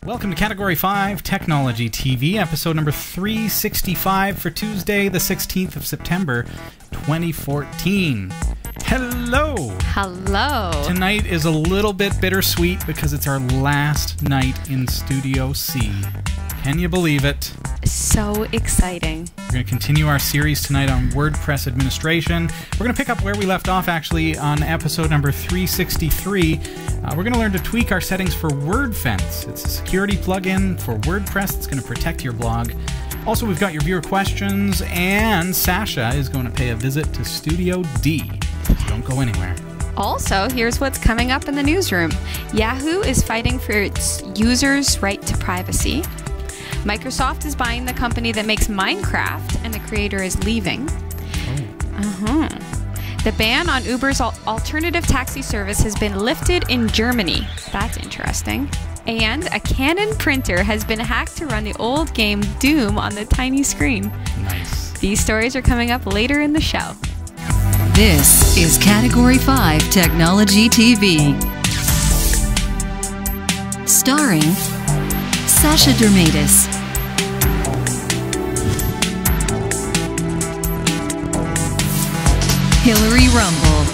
Welcome to Category 5 Technology TV, episode number 365 for Tuesday, the 16th of September, 2014. Hello! Hello! Tonight is a little bit bittersweet because it's our last night in Studio C. Can you believe it? So exciting. We're going to continue our series tonight on WordPress administration. We're going to pick up where we left off actually on episode number 363. We're going to learn to tweak our settings for WordFence. It's a security plugin for WordPress that's going to protect your blog. Also, we've got your viewer questions, and Sasha is going to pay a visit to Studio D. Don't go anywhere. Also, here's what's coming up in the newsroom. Yahoo is fighting for its users' right to privacy. Microsoft is buying the company that makes Minecraft, and the creator is leaving. The ban on Uber's alternative taxi service has been lifted in Germany. That's interesting. And a Canon printer has been hacked to run the old game Doom on the tiny screen. Nice. These stories are coming up later in the show. This is Category 5 Technology TV. Starring Sasha Durmatus, Hillary Rumble,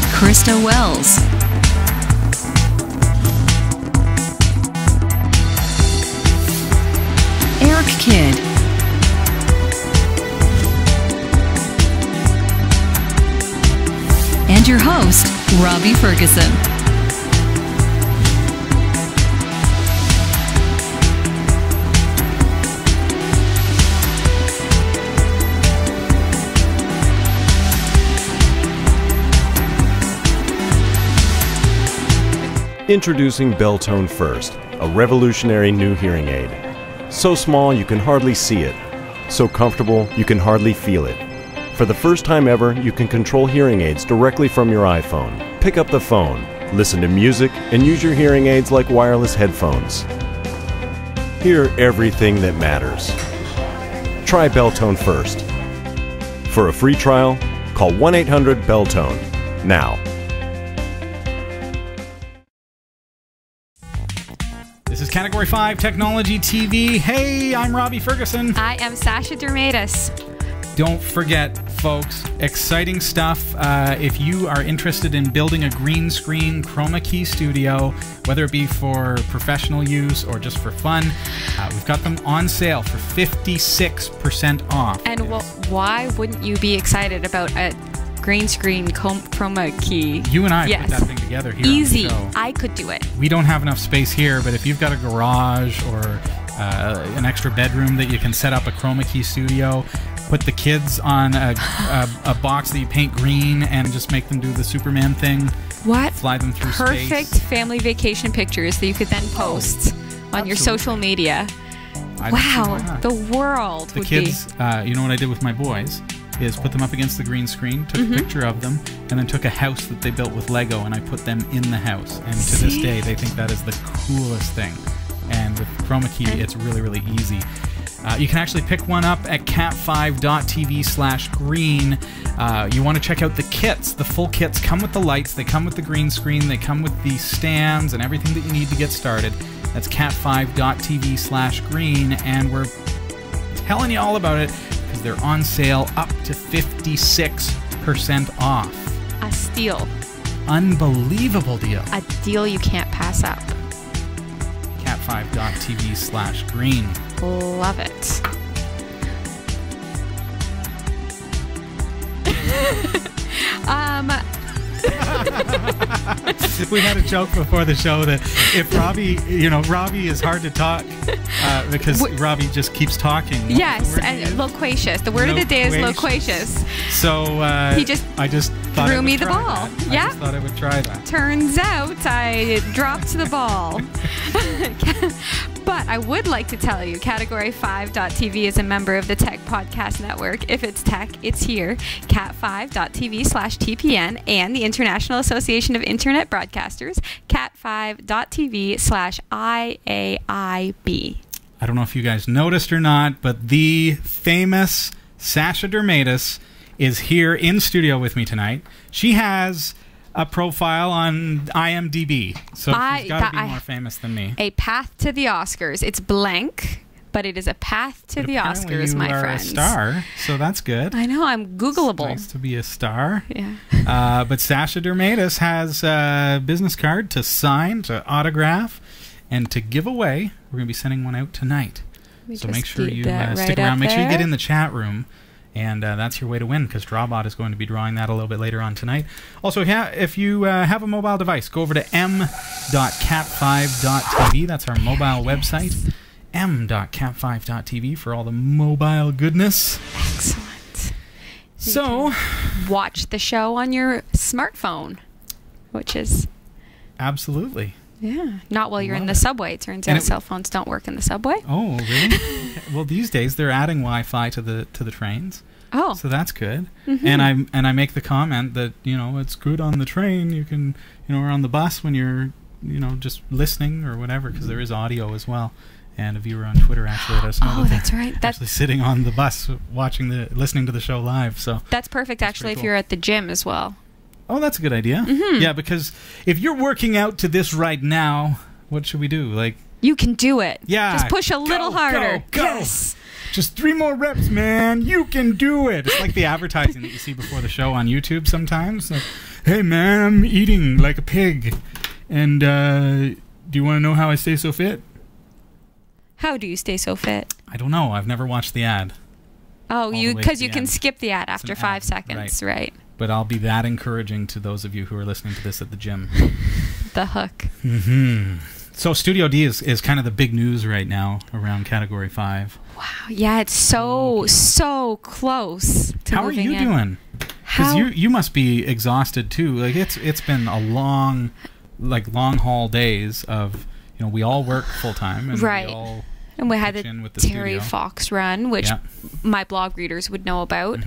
Krista Wells, Eric Kidd, and your host, Robbie Ferguson. Introducing Belltone First, a revolutionary new hearing aid. So small you can hardly see it. So comfortable you can hardly feel it. For the first time ever, you can control hearing aids directly from your iPhone. Pick up the phone, listen to music, and use your hearing aids like wireless headphones. Hear everything that matters. Try Belltone First. For a free trial, call 1-800-BELLTONE now. This is Category 5 Technology TV. Hey, I'm Robbie Ferguson. I am Sasha Durmatus. Don't forget, folks, exciting stuff. If you are interested in building a green screen chroma key studio, whether it be for professional use or just for fun, we've got them on sale for 56% off. And why wouldn't you be excited about a green screen chroma key? You and I put that thing together here. Easy. On the show. I could do it. We don't have enough space here, but if you've got a garage or an extra bedroom that you can set up a chroma key studio, put the kids on a box that you paint green and just make them do the Superman thing. What? Fly them through space. Perfect family vacation pictures that you could then post on your social media. Wow, the world would be... The kids, you know what I did with my boys? Is put them up against the green screen, took a picture of them, and then took a house that they built with Lego, and I put them in the house. And to this day, they think that is the coolest thing. And with chroma key, it's really, really easy. You can actually pick one up at cat5.tv/green. You want to check out the kits. The full kits come with the lights, they come with the green screen, they come with the stands and everything that you need to get started. That's cat5.tv/green, and we're telling you all about it because they're on sale up to 56% off. A steal. Unbelievable deal. A deal you can't pass up. cat5.tv/green. Love it. We had a joke before the show that if Robbie, Robbie is hard to talk because Robbie just keeps talking. Yes, and loquacious. The word of the day is loquacious. So I just thought threw me the ball. Yeah, I just thought I would try that. Turns out I dropped the ball. But I would like to tell you, Category5.tv is a member of the Tech Podcast Network. If it's tech, it's here. Cat5.tv/TPN and the International Association of Internet Broadcasters, cat5.tv/IAIB. I don't know if you guys noticed or not, but the famous Sasha Durmatus is here in studio with me tonight. She has a profile on IMDb, so she's got to be more famous than me. A path to the Oscars. It's blank, but it is a path to the Oscars, my friends. You are a star, so that's good. I know, I'm Googleable. It's nice to be a star. Yeah. But Sasha Durmatus has a business card to sign, to autograph, and to give away. We're going to be sending one out tonight. So make sure you stick around. Make sure you get in the chat room. And that's your way to win, because Drawbot is going to be drawing that a little bit later on tonight. Also, if you have a mobile device, go over to m.cat5.tv. That's our mobile website, m.cat5.tv, for all the mobile goodness. Excellent. So, watch the show on your smartphone, which is... Absolutely. Yeah. Not while you're in the subway. It turns out cell phones don't work in the subway. Oh, really? Well, these days they're adding Wi-Fi to the trains. Oh. So that's good. And I make the comment that, it's good on the train. You can, or on the bus when you're, just listening or whatever, because there is audio as well. And a viewer on Twitter actually let us know that that's right. That's actually sitting on the bus listening to the show live. So that's perfect, actually, if you're at the gym as well. Oh, that's a good idea. Yeah, because if you're working out to this right now, what should we do? You can do it. Yeah. Just push a little harder. Go. Yes. Just 3 more reps, man. You can do it. It's like the advertising that you see before the show on YouTube sometimes. Like, hey, man, I'm eating like a pig. And do you want to know how I stay so fit? How do you stay so fit? I don't know. I've never watched the ad. Oh, because you can skip the ad after 5 seconds, right? But I'll be that encouraging to those of you who are listening to this at the gym. The hook. So Studio D is kind of the big news right now around Category 5. Wow. Yeah, it's so close to How are you doing? Because you must be exhausted too. It's been a long haul days of, we all work full time, and right. we all... And we had the Terry Fox run, which my blog readers would know about,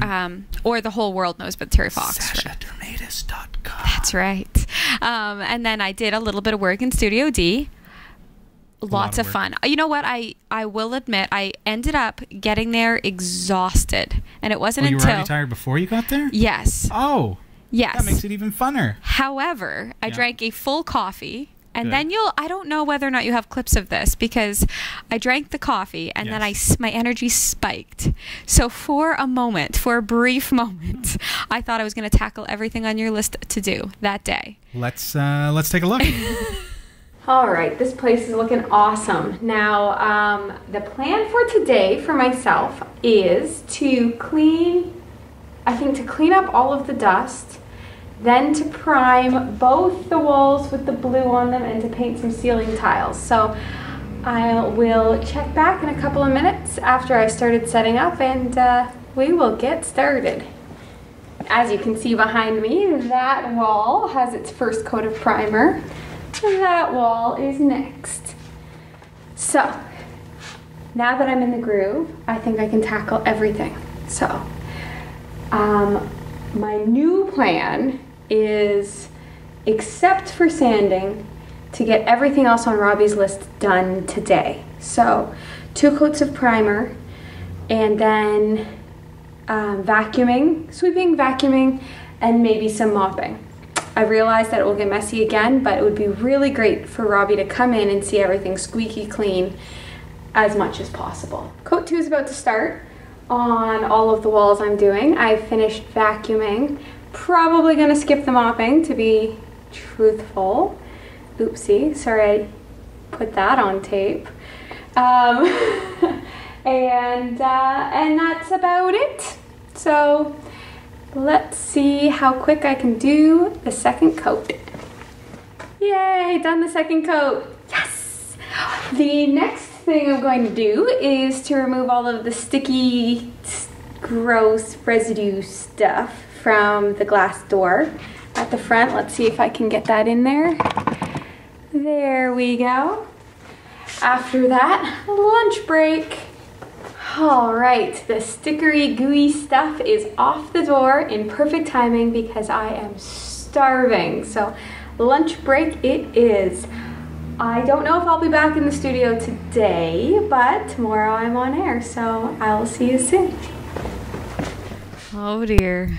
or the whole world knows about Terry Fox. SashaDurmatus.com. That's right. And then I did a little bit of work in Studio D. Lots of fun. You know what? I will admit, I ended up getting there exhausted. And it wasn't until... You were already tired before you got there? Yes. Oh. Yes. That makes it even funner. However, I drank a full coffee... And then I don't know whether or not you have clips of this, because I drank the coffee and then my energy spiked. So for a brief moment, I thought I was going to tackle everything on your list to do that day. Let's take a look. All right, this place is looking awesome. Now, the plan for today for myself is to clean up all of the dust, then to prime both the walls with the blue on them, and to paint some ceiling tiles. So I will check back in a couple of minutes after I started setting up, and we will get started. As you can see behind me, that wall has its first coat of primer. That wall is next. So now that I'm in the groove, I think I can tackle everything. So my new plan is, except for sanding, to get everything else on Robbie's list done today. So 2 coats of primer, and then sweeping, vacuuming, and maybe some mopping. I realize that it will get messy again, but it would be really great for Robbie to come in and see everything squeaky clean as much as possible. Coat 2 is about to start on all of the walls I'm doing. I've finished vacuuming. Probably gonna skip the mopping, to be truthful. Oopsie, sorry I put that on tape. And that's about it. So let's see how quick I can do the second coat. Yay, done the second coat. Yes! The next thing I'm going to do is to remove all of the sticky, gross residue stuff from the glass door at the front. Let's see if I can get that in there. There we go. After that, lunch break. All right, the stickery, gooey stuff is off the door in perfect timing because I am starving. So lunch break it is. I don't know if I'll be back in the studio today, but tomorrow I'm on air, so I'll see you soon. Oh dear.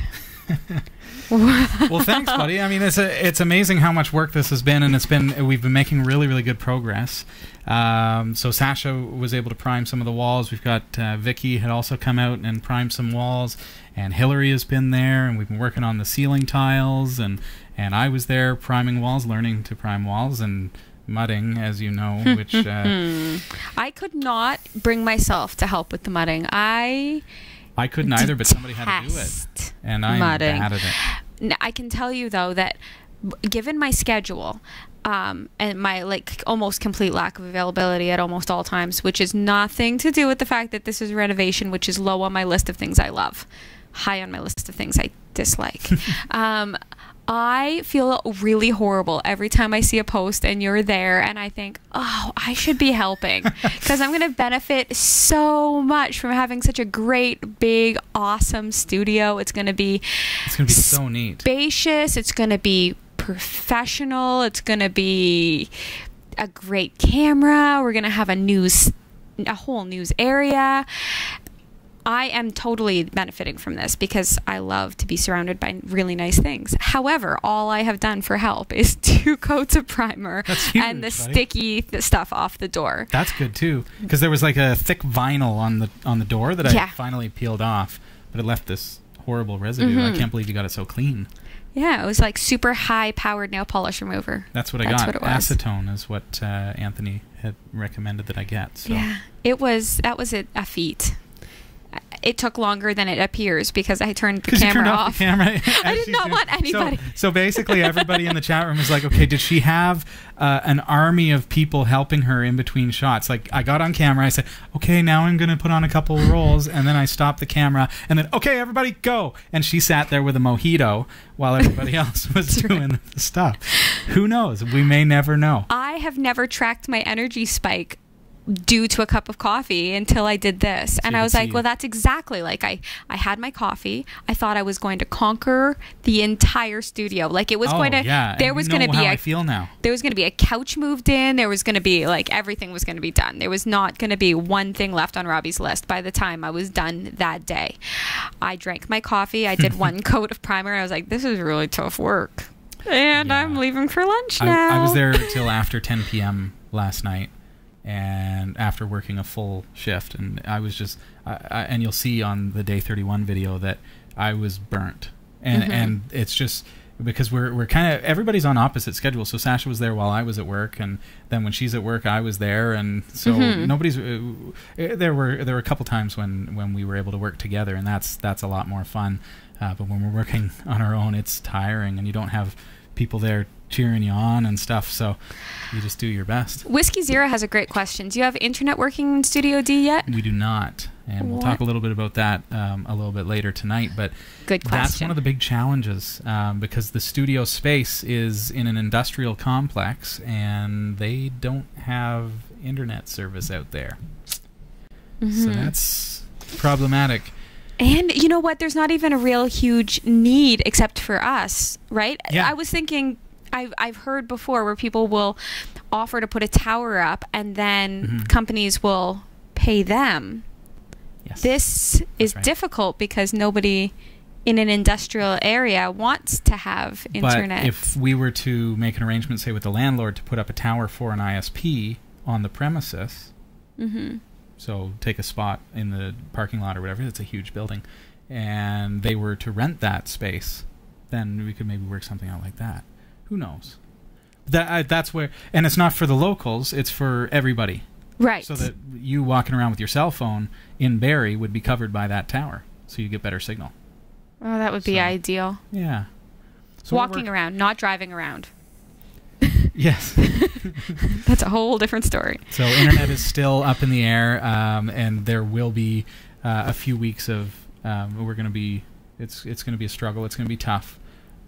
Well, thanks, buddy. I mean, it's amazing how much work this has been, and we've been making really, really good progress. So Sasha was able to prime some of the walls. We've got Vicky had also come out and primed some walls, and Hillary has been there, and we've been working on the ceiling tiles, and I was there priming walls, learning to prime walls, and mudding, as you know, which I could not bring myself to help with the mudding. I couldn't either, but somebody had to do it, and I'm bad at it. I can tell you though that given my schedule and my like almost complete lack of availability at almost all times, which is nothing to do with the fact that this is renovation, which is low on my list of things I love, high on my list of things I dislike. I feel really horrible every time I see a post and you're there, and I think, oh, I should be helping, because I'm going to benefit so much from having such a great, big, awesome studio. It's going to be so neat, spacious. It's going to be professional. It's going to be a great camera. We're going to have a whole news area. I am totally benefiting from this because I love to be surrounded by really nice things. However, all I have done for help is 2 coats of primer and the sticky stuff off the door. That's good too, because there was like a thick vinyl on the door that I finally peeled off, but it left this horrible residue. I can't believe you got it so clean. Yeah, it was like super high-powered nail polish remover. That's what I got. What it was. Acetone is what Anthony had recommended that I get. So. Yeah, that was a feat. It took longer than it appears because I turned the camera off. The camera I did not want anybody. So basically, everybody in the chat room is like, okay, did she have an army of people helping her in between shots? Like, I got on camera, I said, okay, now I'm going to put on a couple of rolls, and then I stopped the camera, and then, okay, everybody go. And she sat there with a mojito while everybody else was doing the stuff. Who knows? We may never know. I have never tracked my energy spike due to a cup of coffee until I did this. So and I was like, well, that's exactly like I had my coffee. I thought I was going to conquer the entire studio. Like it was going to, there was going to be I feel now. There was going to be a couch moved in. There was going to be like everything was going to be done. There was not going to be one thing left on Robbie's list by the time I was done that day. I drank my coffee. I did 1 coat of primer. I was like, this is really tough work. And I'm leaving for lunch now. I was there till after 10 p.m. last night. And after working a full shift, and I was just, and you'll see on the day 31 video that I was burnt, and it's just because we're kind of everybody's on opposite schedules. So Sasha was there while I was at work, and then when she's at work, I was there, and so nobody's. There were a couple times when we were able to work together, and that's a lot more fun. But when we're working on our own, it's tiring, and you don't have people there cheering you on and stuff, so you just do your best. Whiskey Zero has a great question. Do you have internet working in Studio D yet? We do not, and we'll talk a little bit about that a little bit later tonight, but good question. That's one of the big challenges because the studio space is in an industrial complex and they don't have internet service out there. So that's problematic. And you know what? There's not even a real huge need except for us, right? Yeah. I was thinking, I've heard before where people will offer to put a tower up and then companies will pay them. Yes. This is difficult because nobody in an industrial area wants to have internet. But if we were to make an arrangement, say with the landlord, to put up a tower for an ISP on the premises, so take a spot in the parking lot or whatever, it's a huge building, and they were to rent that space, then we could maybe work something out like that. Who knows? That's where, and it's not for the locals, it's for everybody. Right. So that you walking around with your cell phone in Barrie would be covered by that tower, so you get better signal. Oh, that would be ideal. Yeah. So walking around, not driving around. Yes. That's a whole different story. So internet is still up in the air, and there will be a few weeks of, we're going to be, it's going to be a struggle, it's going to be tough.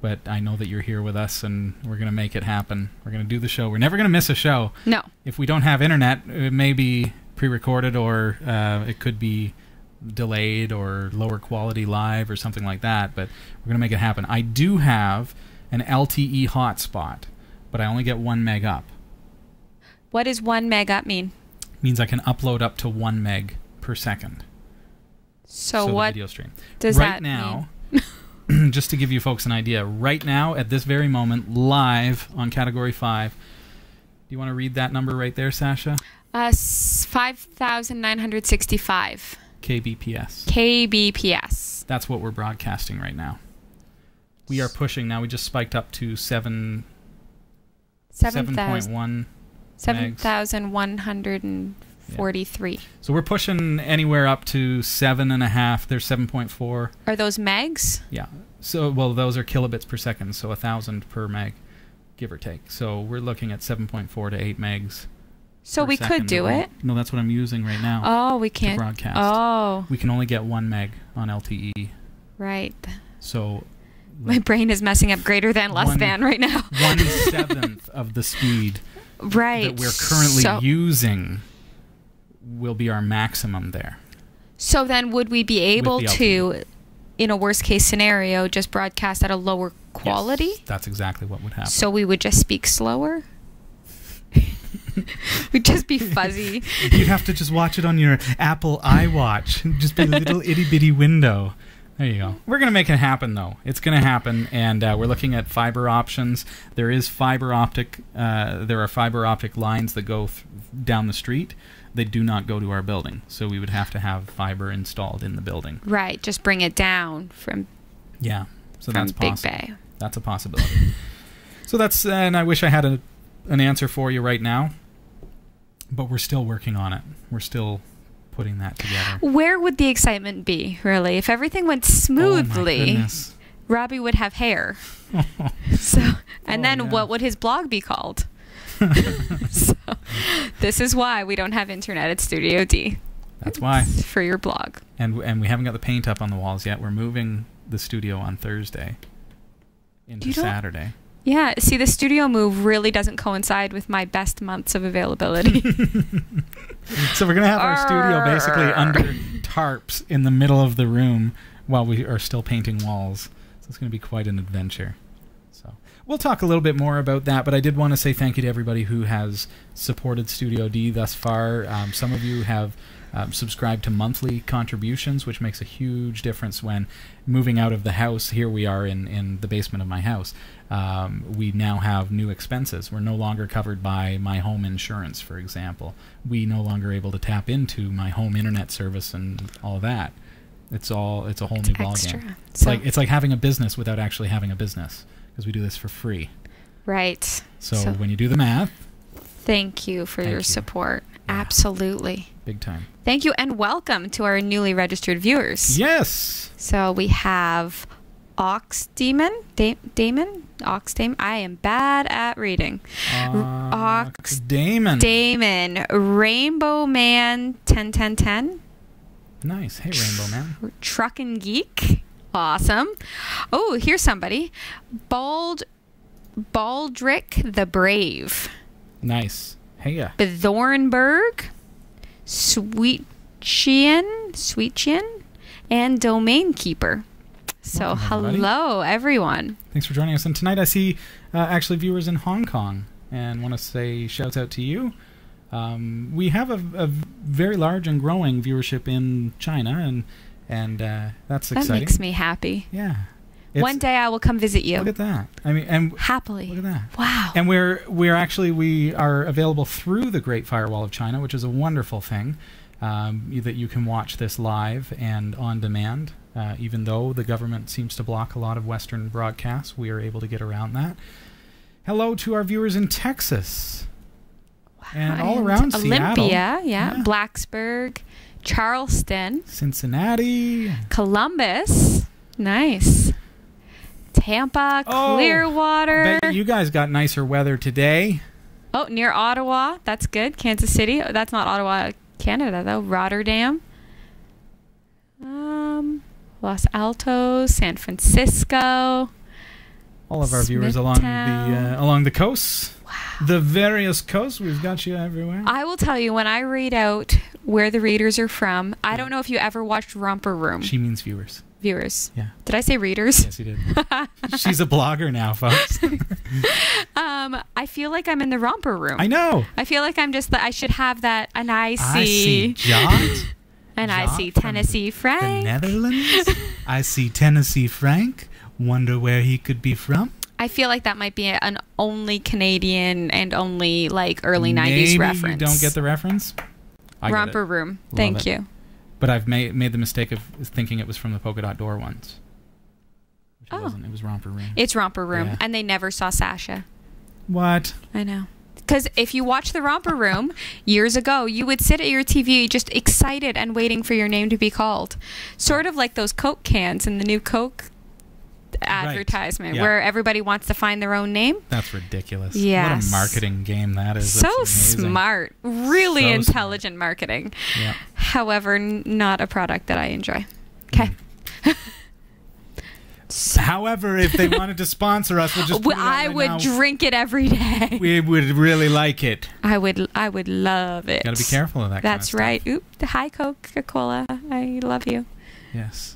But I know that you're here with us, and we're going to make it happen. We're going to do the show. We're never going to miss a show. No. If we don't have internet, it may be pre-recorded, or it could be delayed or lower quality live or something like that. But we're going to make it happen. I do have an LTE hotspot, but I only get 1 meg up. What does 1 meg up mean? It means I can upload up to 1 meg per second. So the what video stream. does right that now, mean? Just to give you folks an idea, right now, at this very moment, live on Category 5, do you want to read that number right there, Sasha? 5,965. kbps. kbps. That's what we're broadcasting right now. We are pushing now. We just spiked up to 7.1 7,143. So we're pushing anywhere up to 7.5. There's 7.4. Are those megs? Yeah. So, well, those are kilobits per second, so 1,000 per meg, give or take. So we're looking at 7.4 to 8 megs. So we could do it? No, that's what I'm using right now. Oh, we can't. To broadcast. Oh. We can only get 1 meg on LTE. Right. So my brain is messing up greater than, less than right now. 1/7 of the speed right. that we're currently using will be our maximum there. So then would we be able to, in a worst case scenario, just broadcast at a lower quality? Yes, that's exactly what would happen. So we would just speak slower? We'd just be fuzzy. You'd have to just watch it on your Apple iWatch. Just be a little itty-bitty window. There you go. We're going to make it happen, though. It's going to happen, and we're looking at fiber options. There are fiber optic lines that go down the street. They do not go to our building, so we would have to have fiber installed in the building. Right, just bring it down from so that's Big possible. Bay. That's a possibility. So that's, and I wish I had an answer for you right now, but we're still working on it. We're still putting that together. Where would the excitement be, really? If everything went smoothly, oh my goodness. Robbie would have hair. Then what would his blog be called? So, this is why we don't have internet at Studio D. That's why. It's for your blog. And we haven't got the paint up on the walls yet. We're moving the studio on Thursday into Saturday. Yeah, see, the studio move really doesn't coincide with my best months of availability. So we're going to have our studio basically under tarps in the middle of the room while we are still painting walls. So it's going to be quite an adventure. So we'll talk a little bit more about that, but I did want to say thank you to everybody who has supported Studio D thus far. Some of you have subscribed to monthly contributions, which makes a huge difference when moving out of the house. Here we are in the basement of my house. We now have new expenses. We're no longer covered by my home insurance, for example. We no longer able to tap into my home internet service and all of that. It's a whole new ballgame. It's like having a business without actually having a business, because we do this for free. Right. So when you do the math, thank you for your support. Yeah. Absolutely. Big time. Thank you, and welcome to our newly registered viewers. Yes. So we have Ox Demon. Ox Damon. I am bad at reading. Ox Damon. Rainbow Man 101010. Nice. Hey, Rainbow Man. Truckin' Geek. Awesome. Oh, here's somebody. Baldrick the Brave. Nice. Hey, yeah. Bethornberg. Sweetchian, and Domain Keeper. So, hello, everyone. Thanks for joining us. And tonight I see actually viewers in Hong Kong, and want to say shouts out to you. We have a very large and growing viewership in China, and that's exciting. That makes me happy. Yeah. One day I will come visit you. Look at that. I mean, and happily. Look at that. Wow. And we are available through the Great Firewall of China, which is a wonderful thing, that you can watch this live and on demand. Even though the government seems to block a lot of Western broadcasts, we are able to get around that. Hello to our viewers in Texas. Wow. And all around Olympia, Seattle. yeah. Blacksburg, Charleston. Cincinnati. Columbus. Nice. Tampa, Clearwater. I bet you guys got nicer weather today. Oh, near Ottawa. That's good. Kansas City. Oh, that's not Ottawa, Canada, though. Rotterdam. Los Altos, San Francisco. All of our viewers along the coasts. Wow. The various coasts. We've got you everywhere. I will tell you, when I read out where the readers are from, I don't know if you ever watched Romper Room. She means viewers. Viewers. Yeah. Did I say readers? Yes, you did. She's a blogger now, folks. I feel like I'm in the Romper Room. I know. I feel like I'm just I should have that, an I see Jot And I Jacques see from Tennessee the Frank. Netherlands. I see Tennessee Frank. Wonder where he could be from. I feel like that might be an only Canadian and only like early Maybe 90s reference. you don't get the reference? I get Romper it. Room. Love Thank it. you. But I've made the mistake of thinking it was from the Polka Dot Door once. Which it Oh. wasn't. It was Romper Room. It's Romper Room. Yeah. And they never saw Sasha. What? I know. Because if you watch the Romper Room years ago, you would sit at your TV just excited and waiting for your name to be called. Sort of like those Coke cans in the new Coke advertisement Yeah. where everybody wants to find their own name. That's ridiculous. Yes. What a marketing game that is. So That's amazing. smart. Really So intelligent marketing. Yeah. However, not a product that I enjoy. Okay. However, if they wanted to sponsor us, we'll just put it out I right would now. drink it every day. We would really like it. I would love it. Got to be careful of that. That's kind of right. Oop. Hi, Coca-Cola. I love you. Stuff. Yes.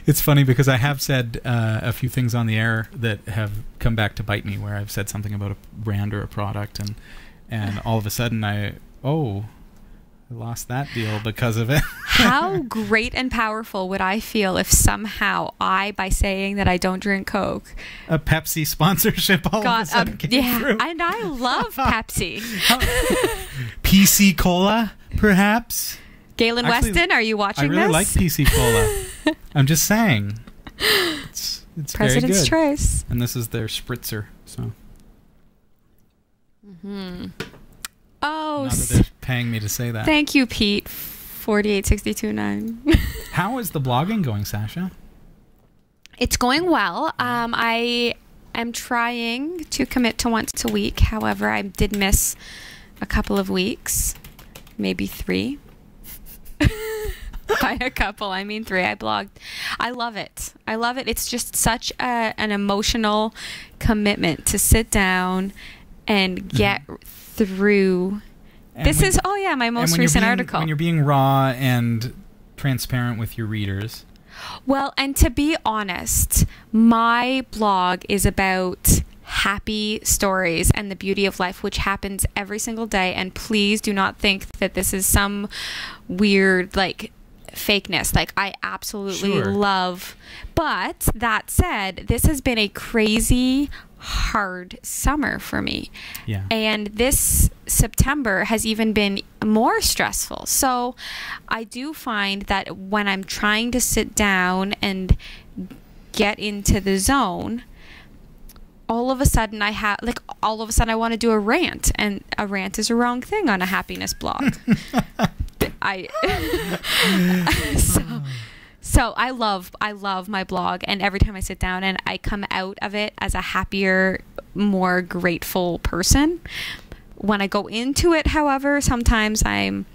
It's funny because I have said a few things on the air that have come back to bite me, where I've said something about a brand or a product, and all of a sudden I lost that deal because of it. How great and powerful would I feel if somehow by saying that I don't drink Coke, A Pepsi sponsorship all of a got sudden came through. and I love Pepsi. PC Cola, perhaps? Galen Actually, Weston, are you watching I really this? like PC Cola. I'm just saying. It's President's very good. choice. And this is their spritzer, so. Oh, Not that they're paying me to say that. thank you, Pete. 48629. How is the blogging going, Sasha? It's going well. I am trying to commit to once a week. However, I did miss a couple of weeks, maybe 3. By a couple, I mean 3. I blogged. I love it. I love it. It's just such an emotional commitment to sit down and get through. And This when- is, my most and when recent you're being, article. When you're being raw and transparent with your readers. Well, and to be honest, my blog is about happy stories and the beauty of life, which happens every single day. And please do not think that this is some weird, fakeness. I absolutely Sure. love. But that said, this has been a crazy, hard summer for me. Yeah. And this September has even been more stressful. So I do find that when I'm trying to sit down and get into the zone, all of a sudden I want to do a rant, and a rant is a wrong thing on a happiness blog. So I love my blog, and every time I sit down and I come out of it as a happier, more grateful person. When I go into it, however, sometimes I'm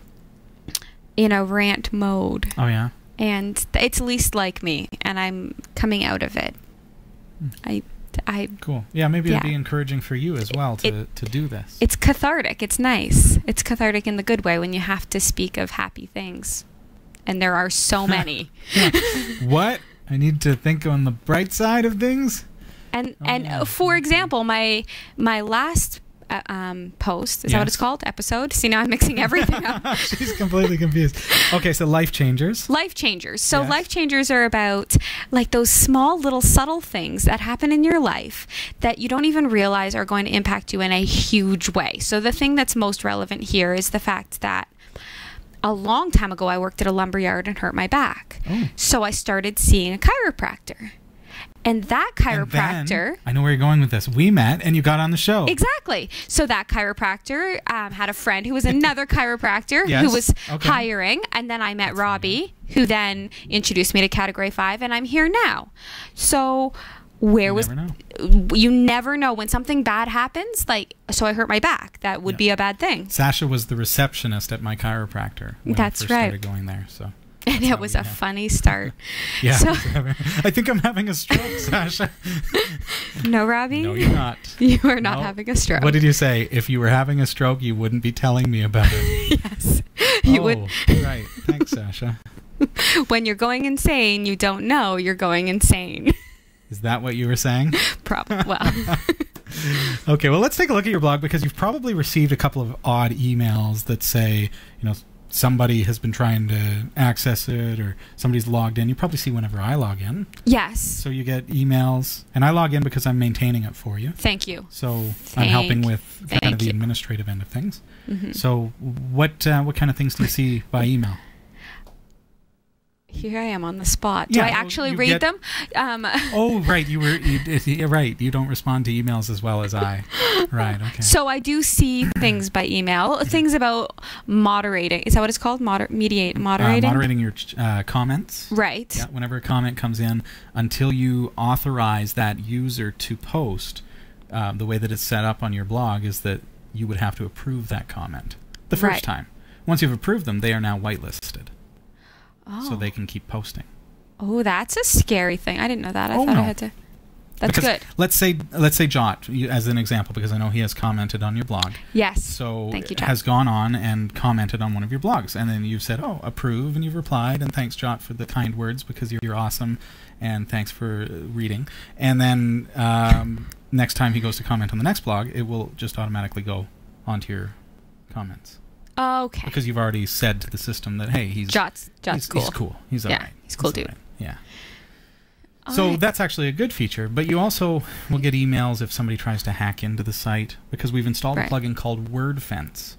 in a rant mode. Oh, yeah? And it's least like me, and I'm coming out of it. Cool. Yeah, maybe it'd Yeah. be encouraging for you as well to do this. It's cathartic. It's nice. It's cathartic in the good way when you have to speak of happy things. And there are so many. What? I need to think on the bright side of things? And yeah. for example, my last post, is that what it's Yes. called? Episode? See, now I'm mixing everything up. She's completely confused. Okay, so life changers. Life changers. So Yes. life changers are about those small little subtle things that happen in your life that you don't even realize are going to impact you in a huge way. So the thing that's most relevant here is the fact that a long time ago I worked at a lumberyard and hurt my back. Oh. So I started seeing a chiropractor. And that And chiropractor... then, I know where you're going with this. We met and you got on the show. Exactly. So that chiropractor had a friend who was another chiropractor Yes. who was Okay. hiring. And then I met Robbie, who then introduced me to Category 5, and I'm here now. So you never know when something bad happens. So I hurt my back. That would be a bad thing. Sasha was the receptionist at my chiropractor when That's I first right. started going there. So. And it was a funny start. Yeah. So, I think I'm having a stroke, Sasha. no, Robbie? No, you're not. You are not No. having a stroke. What did you say? If you were having a stroke, you wouldn't be telling me about it. Yes. You would. Right. Thanks, Sasha. When you're going insane, you don't know you're going insane. Is that what you were saying? Probably. Well. Okay, well, let's take a look at your blog, because you've probably received a couple of odd emails that say, somebody has been trying to access it, or somebody's logged in. You probably see whenever I log in. Yes. So you get emails, and I log in because I'm maintaining it for you. Thank you. So I'm helping with kind of the administrative end of things. So what kind of things do you see by email? Here I am on the spot. Do I actually read them? Oh, right. You're right. You don't respond to emails as well as I. Right. Okay. So I do see things by email. Things about moderating. Is that what it's called? Moderating? Moderating your comments. Right. Yeah. Whenever a comment comes in, until you authorize that user to post, the way that it's set up on your blog is that you would have to approve that comment the first time. Once you've approved them, they are now whitelisted. Oh. So they can keep posting. Oh, that's a scary thing. I didn't know that. I thought I had to. That's good. Let's say Jot, as an example, because I know he has commented on your blog. Yes. So thank you, Jot. Has gone on and commented on one of your blogs, and then you've said, "Oh, approve," and you've replied, and thanks, Jot, for the kind words, because you're awesome, and thanks for reading. And then next time he goes to comment on the next blog, it will just automatically go onto your comments. Okay. Because you've already said to the system that, hey, Jot's cool. He's cool. He's all right. He's cool, dude. Right. Yeah. So that's actually a good feature, but you also will get emails if somebody tries to hack into the site, because we've installed a plugin called WordFence.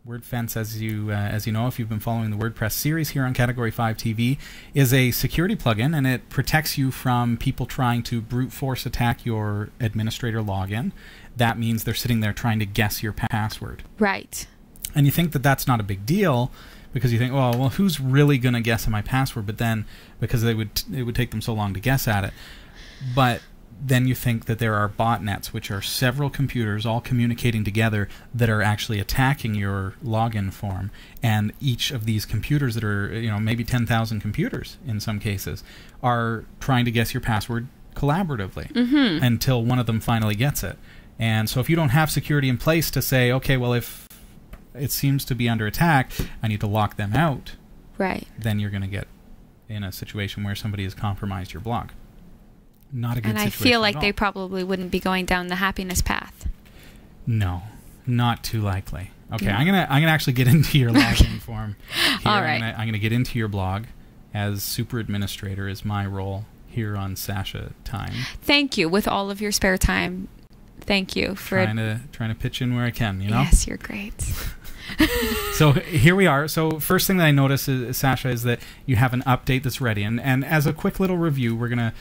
WordFence, as you know, if you've been following the WordPress series here on Category 5 TV, is a security plugin, and it protects you from people trying to brute force attack your administrator login. That means they're sitting there trying to guess your password. Right. And you think that that's not a big deal, because you think, well, who's really going to guess at my password? But then, because it would take them so long to guess at it. But then you think that there are botnets, which are several computers all communicating together that are actually attacking your login form. And each of these computers that are, maybe 10,000 computers in some cases, are trying to guess your password collaboratively until one of them finally gets it. And so if you don't have security in place to say, okay, well, if it seems to be under attack, I need to lock them out. Right. Then you're going to get in a situation where somebody has compromised your blog. Not a good situation. And I feel like they probably wouldn't be going down the happiness path. No, not too likely. Okay, I'm gonna actually get into your login form here. All right. I'm gonna get into your blog. As super administrator is my role here on Sasha Time. Thank you. With all of your spare time, thank you for trying to pitch in where I can. Yes, you're great. So here we are. So first thing that I notice, Sasha, is that you have an update that's ready. And as a quick little review, we're going to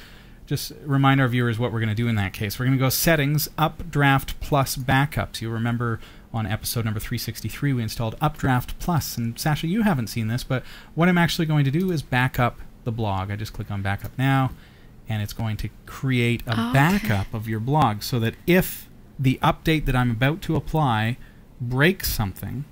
just remind our viewers what we're going to do in that case. We're going to go Settings, Updraft Plus Backups. You'll remember on episode number 363, we installed Updraft Plus. And Sasha, you haven't seen this, but what I'm actually going to do is back up the blog. I just click on Backup Now, and it's going to create a backup of your blog, so that if the update that I'm about to apply breaks something,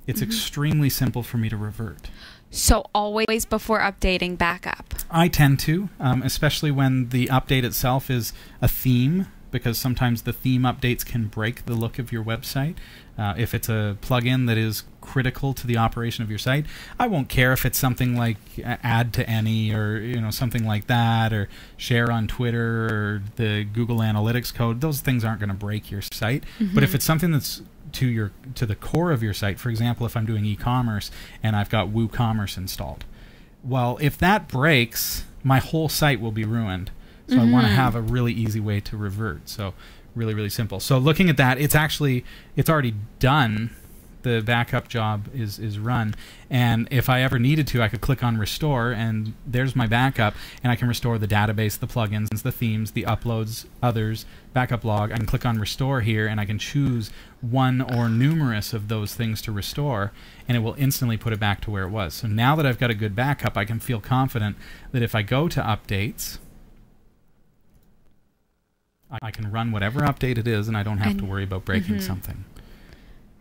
it's extremely simple for me to revert. So always before updating, backup. I tend to, especially when the update itself is a theme, because sometimes the theme updates can break the look of your website. If it's a plugin that is critical to the operation of your site, I won't care if it's something like add to any, or something like that, or share on Twitter, or the Google Analytics code. Those things aren't going to break your site. But if it's something that's to the core of your site, for example, if I'm doing e-commerce and I've got WooCommerce installed, well, if that breaks, my whole site will be ruined. So I want to have a really easy way to revert. So really, really simple. So looking at that, it's already done. The backup job is run. And if I ever needed to, I could click on Restore, and there's my backup, and I can restore the database, the plugins, the themes, the uploads, others, backup log. I can click on Restore here, and I can choose one or numerous of those things to restore, and it will instantly put it back to where it was. So now that I've got a good backup, I can feel confident that if I go to Updates, I can run whatever update it is, and I don't have to worry about breaking something.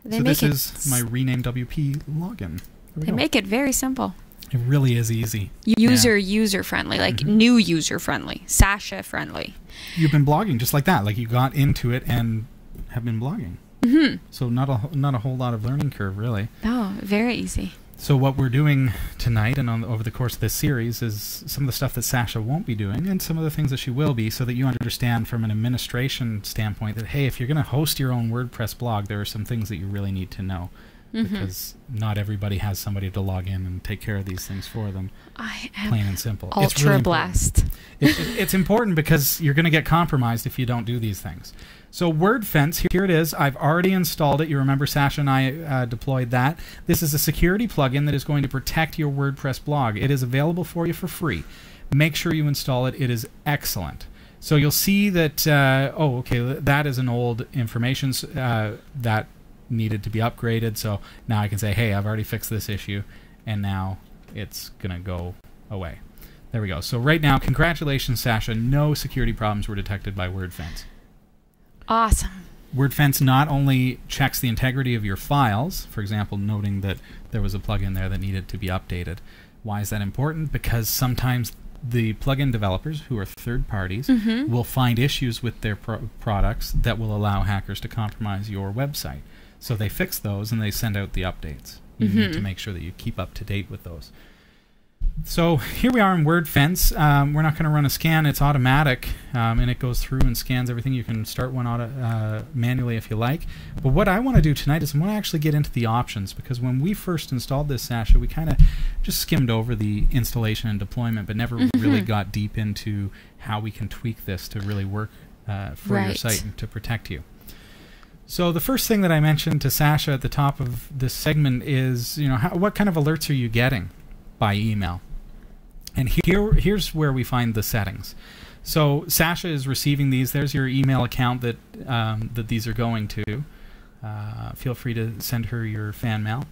So this is my Rename WP login. They make it very simple. It really is easy. User-friendly, like new user-friendly, Sasha-friendly. You've been blogging just like that. Like you got into it and have been blogging. So not a whole lot of learning curve, really. Oh, very easy. So what we're doing tonight and over the course of this series is some of the stuff that Sasha won't be doing and some of the things that she will be, so that you understand from an administration standpoint that, hey, if you're going to host your own WordPress blog, there are some things that you really need to know. Because not everybody has somebody to log in and take care of these things for them. I am plain and simple. Ultra really blessed. It's important because you're going to get compromised if you don't do these things. So WordFence, here it is. I've already installed it. You remember Sasha and I deployed that. This is a security plugin that is going to protect your WordPress blog. It is available for you for free. Make sure you install it. It is excellent. So you'll see that, oh, okay, that is an old information that needed to be upgraded. So now I can say, hey, I've already fixed this issue, and now it's going to go away. There we go. So right now, congratulations, Sasha. No security problems were detected by WordFence. Awesome. WordFence not only checks the integrity of your files, for example, noting that there was a plugin there that needed to be updated. Why is that important? Because sometimes the plugin developers, who are third parties, will find issues with their products that will allow hackers to compromise your website. So they fix those and they send out the updates. You need to make sure that you keep up to date with those. So here we are in WordFence. We're not going to run a scan. It's automatic, and it goes through and scans everything. You can start one manually if you like. But what I want to do tonight is I want to actually get into the options, because when we first installed this, Sasha, we kind of just skimmed over the installation and deployment, but never really got deep into how we can tweak this to really work for your site and to protect you. So the first thing that I mentioned to Sasha at the top of this segment is, what kind of alerts are you getting by email? And here's where we find the settings. So Sasha is receiving these. There's your email account that that these are going to. Feel free to send her your fan mail.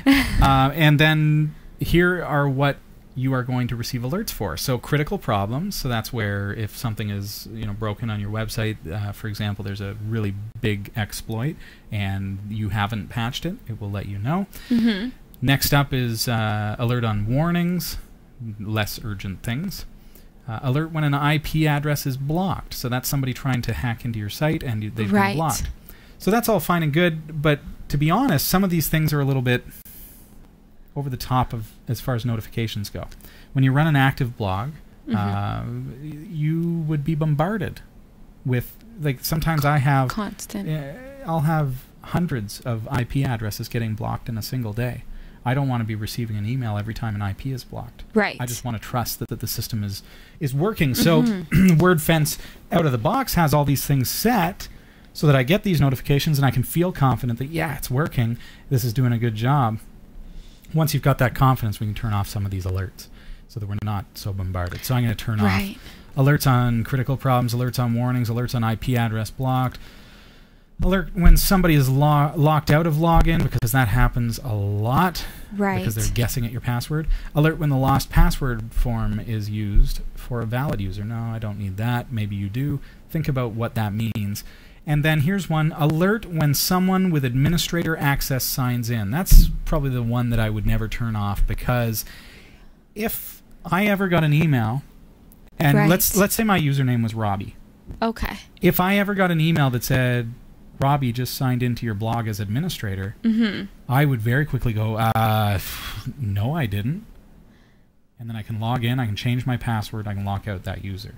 And then here are what you are going to receive alerts for. So critical problems, so that's where if something is broken on your website, for example, there's a really big exploit and you haven't patched it, it will let you know. Next up is alert on warnings, less urgent things. Alert when an IP address is blocked, so that's somebody trying to hack into your site and they've been blocked. So that's all fine and good, but to be honest, some of these things are a little bit over the top of as far as notifications go. When you run an active blog, you would be bombarded with, like, sometimes I have constant. I'll have hundreds of IP addresses getting blocked in a single day. I don't want to be receiving an email every time an IP is blocked. I just want to trust that the system is working. So WordFence out of the box has all these things set so that I get these notifications and I can feel confident that, yeah, it's working. This is doing a good job. Once you've got that confidence, we can turn off some of these alerts so that we're not so bombarded. So I'm going to turn off alerts on critical problems, alerts on warnings, alerts on IP address blocked, alert when somebody is locked out of login, because that happens a lot, because they're guessing at your password. Alert when the lost password form is used for a valid user. No, I don't need that. Maybe you do. Think about what that means. And then here's one, alert when someone with administrator access signs in. That's probably the one that I would never turn off, because if I ever got an email, and let's say my username was Robbie. If I ever got an email that said, Robbie just signed into your blog as administrator, I would very quickly go, no, I didn't. And then I can log in, I can change my password, I can lock out that user.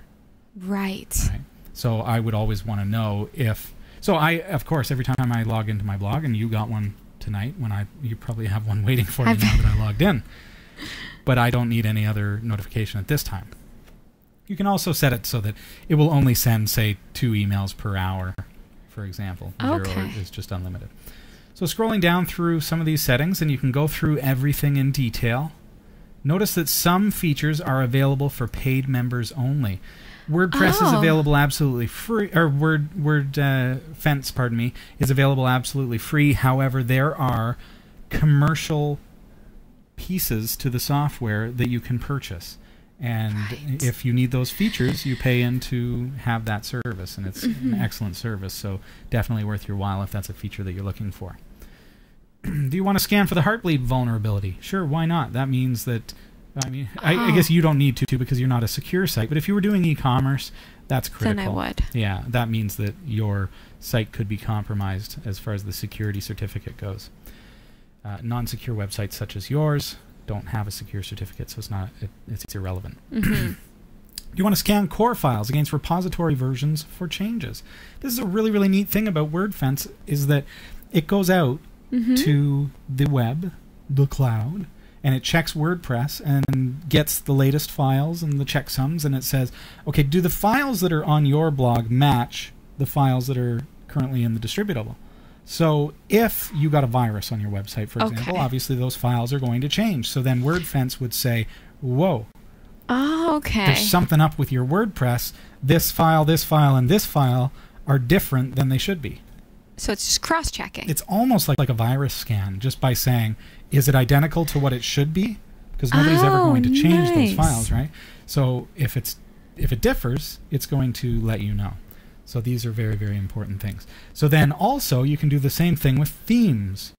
So I would always want to know if... So of course, every time I log into my blog, and you got one tonight, you probably have one waiting for you now that I logged in. But I don't need any other notification at this time. You can also set it so that it will only send, say, 2 emails per hour, for example. 0 is just unlimited. So scrolling down through some of these settings, and you can go through everything in detail. Notice that some features are available for paid members only. WordPress is available absolutely free, or WordFence, pardon me, is available absolutely free. However, there are commercial pieces to the software that you can purchase. And if you need those features, you pay in to have that service, and it's an excellent service, so definitely worth your while if that's a feature that you're looking for. Do you want to scan for the Heartbleed vulnerability? Sure, why not? That means that, I guess you don't need to because you're not a secure site, but if you were doing e-commerce, that's critical. Then I would. Yeah, that means that your site could be compromised as far as the security certificate goes. Non-secure websites such as yours don't have a secure certificate, so it's irrelevant. Mm-hmm. You want to scan core files against repository versions for changes. This is a really, really neat thing about WordFence, is that it goes out to the web, the cloud, and it checks WordPress and gets the latest files and the checksums, and it says, okay, do the files that are on your blog match the files that are currently in the distributable? So if you got a virus on your website, for example, obviously those files are going to change. So then WordFence would say, whoa, there's something up with your WordPress. This file, and this file are different than they should be. So it's just cross-checking. It's almost like a virus scan, just by saying, is it identical to what it should be? Because nobody's ever going to change those files, right? So if it differs, it's going to let you know. So these are very, very important things. So then also you can do the same thing with themes,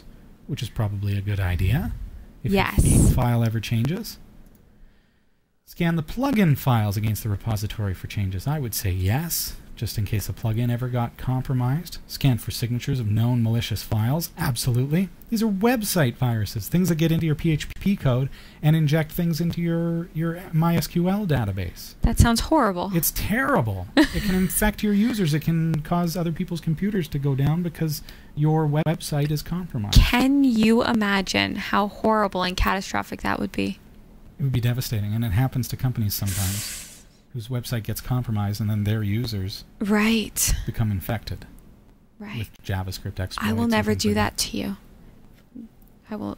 which is probably a good idea. If your theme file ever changes. Scan the plugin files against the repository for changes. I would say yes, just in case a plugin ever got compromised. Scan for signatures of known malicious files. Absolutely. These are website viruses, things that get into your PHP code and inject things into your MySQL database. That sounds horrible. It's terrible. It can infect your users. It can cause other people's computers to go down because your website is compromised. Can you imagine how horrible and catastrophic that would be? It would be devastating, and it happens to companies sometimes whose website gets compromised and then their users become infected with JavaScript exploits. I will never do that to you.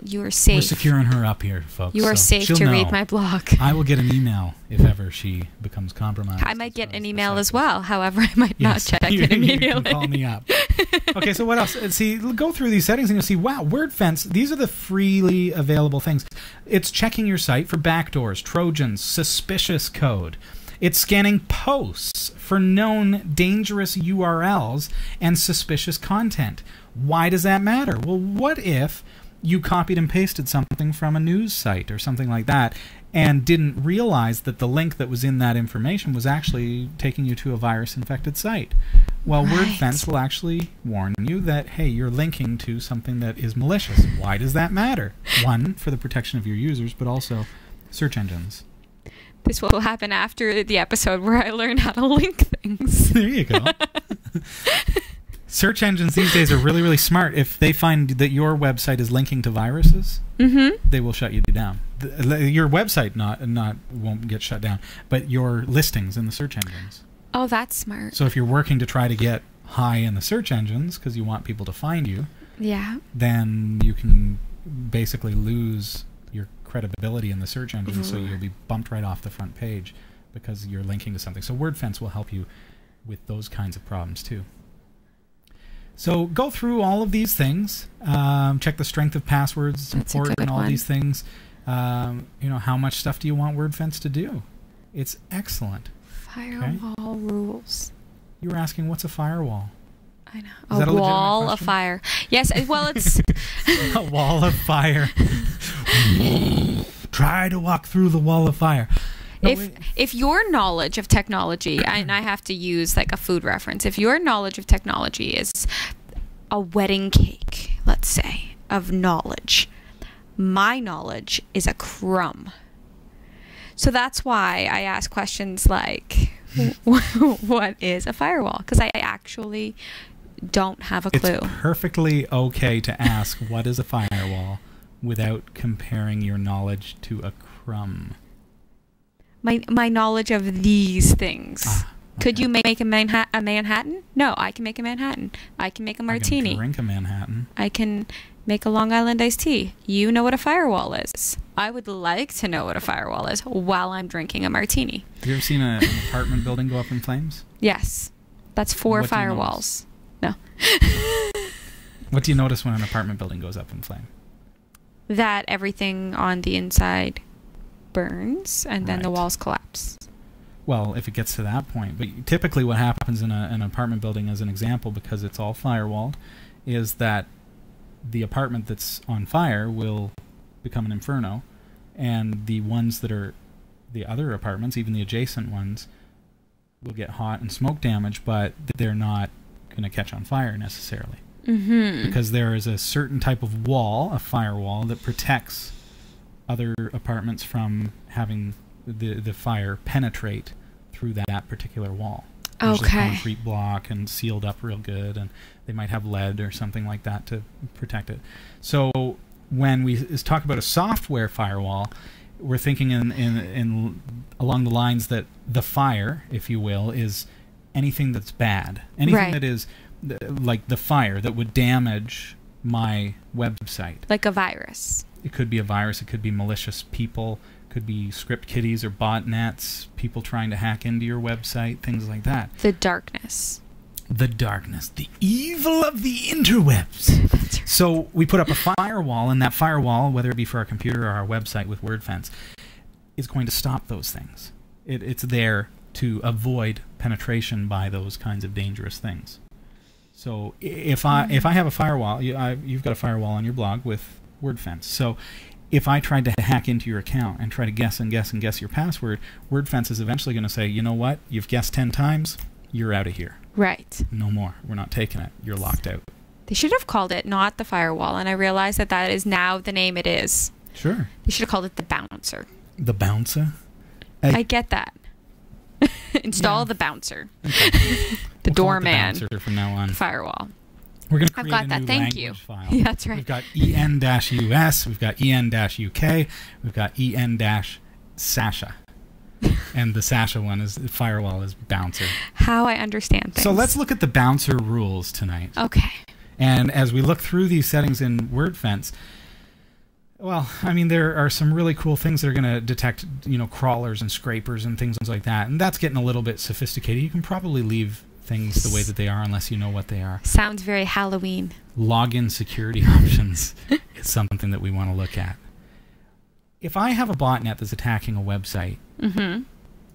You are safe. We're securing her up here, folks. You are safe to read my blog. I will get an email if ever she becomes compromised. I might get an email as well. However, I might not check it immediately. You can call me up. Okay, so what else? See, go through these settings and you'll see, wow, WordFence, these are the freely available things. It's checking your site for backdoors, trojans, suspicious code. It's scanning posts for known dangerous URLs and suspicious content. Why does that matter? Well, what if you copied and pasted something from a news site or something like that and didn't realize that the link that was in that information was actually taking you to a virus-infected site? Well, WordFence will actually warn you that, hey, you're linking to something that is malicious. Why does that matter? One, for the protection of your users, but also search engines. This will happen after the episode where I learn how to link things. There you go. Search engines these days are really, really smart. If they find that your website is linking to viruses, they will shut you down. Your website won't get shut down, but your listings in the search engines. Oh, that's smart. So if you're working to try to get high in the search engines because you want people to find you, then you can basically lose your credibility in the search engine, so you'll be bumped right off the front page because you're linking to something. So WordFence will help you with those kinds of problems too. So go through all of these things. Check the strength of passwords. It's important in all these things. You know, how much stuff do you want WordFence to do? It's excellent. Firewall rules. You were asking, what's a firewall? I know. A wall of fire. Yes, well, it's... a wall of fire. Try to walk through the wall of fire. No, if your knowledge of technology, and I have to use like a food reference, if your knowledge of technology is a wedding cake, let's say, of knowledge, my knowledge is a crumb. So that's why I ask questions like, what is a firewall? Because I actually don't have a clue. It's perfectly okay to ask what is a firewall without comparing your knowledge to a crumb. My knowledge of these things. Could you make a Manhattan? No, I can make a Manhattan. I can make a martini. I can drink a Manhattan. I can make a Long Island iced tea. You know what a firewall is. I would like to know what a firewall is while I'm drinking a martini. Have you ever seen an apartment building go up in flames? Yes. That's 4 firewalls. No. What do you notice when an apartment building goes up in flame? That everything on the inside burns and then the walls collapse. Well, if it gets to that point. But typically what happens in an apartment building, as an example, because it's all firewalled, is that the apartment that's on fire will become an inferno, and the ones that are the other apartments, even the adjacent ones, will get hot and smoke damage, but they're not going to catch on fire necessarily. because there is a certain type of wall, a firewall, that protects other apartments from having the fire penetrate through that particular wall. Usually Okay. concrete block and sealed up real good, and they might have lead or something like that to protect it. So when we talk about a software firewall, we're thinking in along the lines that the fire, if you will, is anything that's bad, anything Right. that is like the fire that would damage my website. Like a virus. It could be a virus, it could be malicious people, could be script kiddies or botnets, people trying to hack into your website, things like that. The darkness. The darkness, the evil of the interwebs. So we put up a firewall, and that firewall, whether it be for our computer or our website with WordFence, is going to stop those things. It's there to avoid penetration by those kinds of dangerous things. So if I have a firewall, you've got a firewall on your blog with WordFence. So if I tried to hack into your account and try to guess and guess and guess your password, WordFence is eventually going to say, you know what, you've guessed 10 times, you're out of here. Right. No more. We're not taking it. You're locked out. They should have called it not the firewall, and I realize that that is now the name it is. Sure. They should have called it the bouncer. The bouncer? I get that. Install the bouncer. Okay. The We'll call it doorman. the bouncer from now on. Firewall. We're going to I've create got a that. new Thank language you. file. Yeah, that's right. We've got en-us, we've got en-uk, we've got en-sasha. And the sasha one is firewall is bouncer. How I understand things. So let's look at the bouncer rules tonight. Okay. And as we look through these settings in WordFence, well, I mean, there are some really cool things that are going to detect, crawlers and scrapers and things like that. And that's getting a little bit sophisticated. You can probably leave things the way that they are unless you know what they are. Sounds very Halloween. Login security options is something that we want to look at. If I have a botnet that's attacking a website,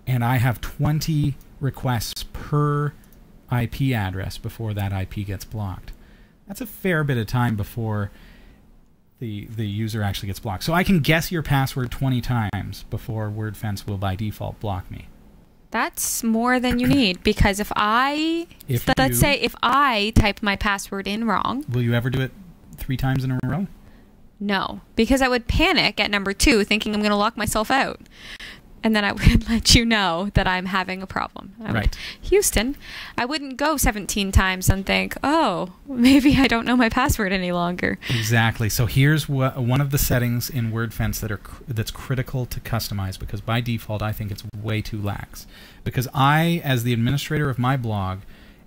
and I have 20 requests per IP address before that IP gets blocked, that's a fair bit of time before the user actually gets blocked. So I can guess your password 20 times before WordFence will by default block me. That's more than you need, because let's say if I type my password in wrong. Will you ever do it 3 times in a row? No, because I would panic at number 2 thinking I'm going to lock myself out. And then I would let you know that I'm having a problem. Houston, I wouldn't go 17 times and think, oh, maybe I don't know my password any longer. Exactly. So here's one of the settings in WordFence that's critical to customize, because by default I think it's way too lax. Because I, as the administrator of my blog,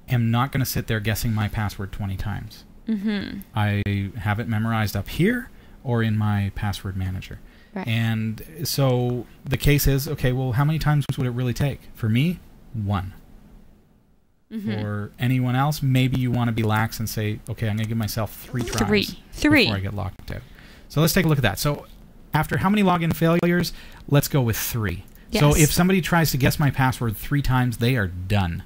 am not going to sit there guessing my password 20 times. I have it memorized up here or in my password manager. Right. And so the case is, okay, well, how many times would it really take? For me, 1. For anyone else, maybe you want to be lax and say, okay, I'm going to give myself 3 tries before I get locked out. So let's take a look at that. So after how many login failures? Let's go with 3. Yes. So if somebody tries to guess my password 3 times, they are done.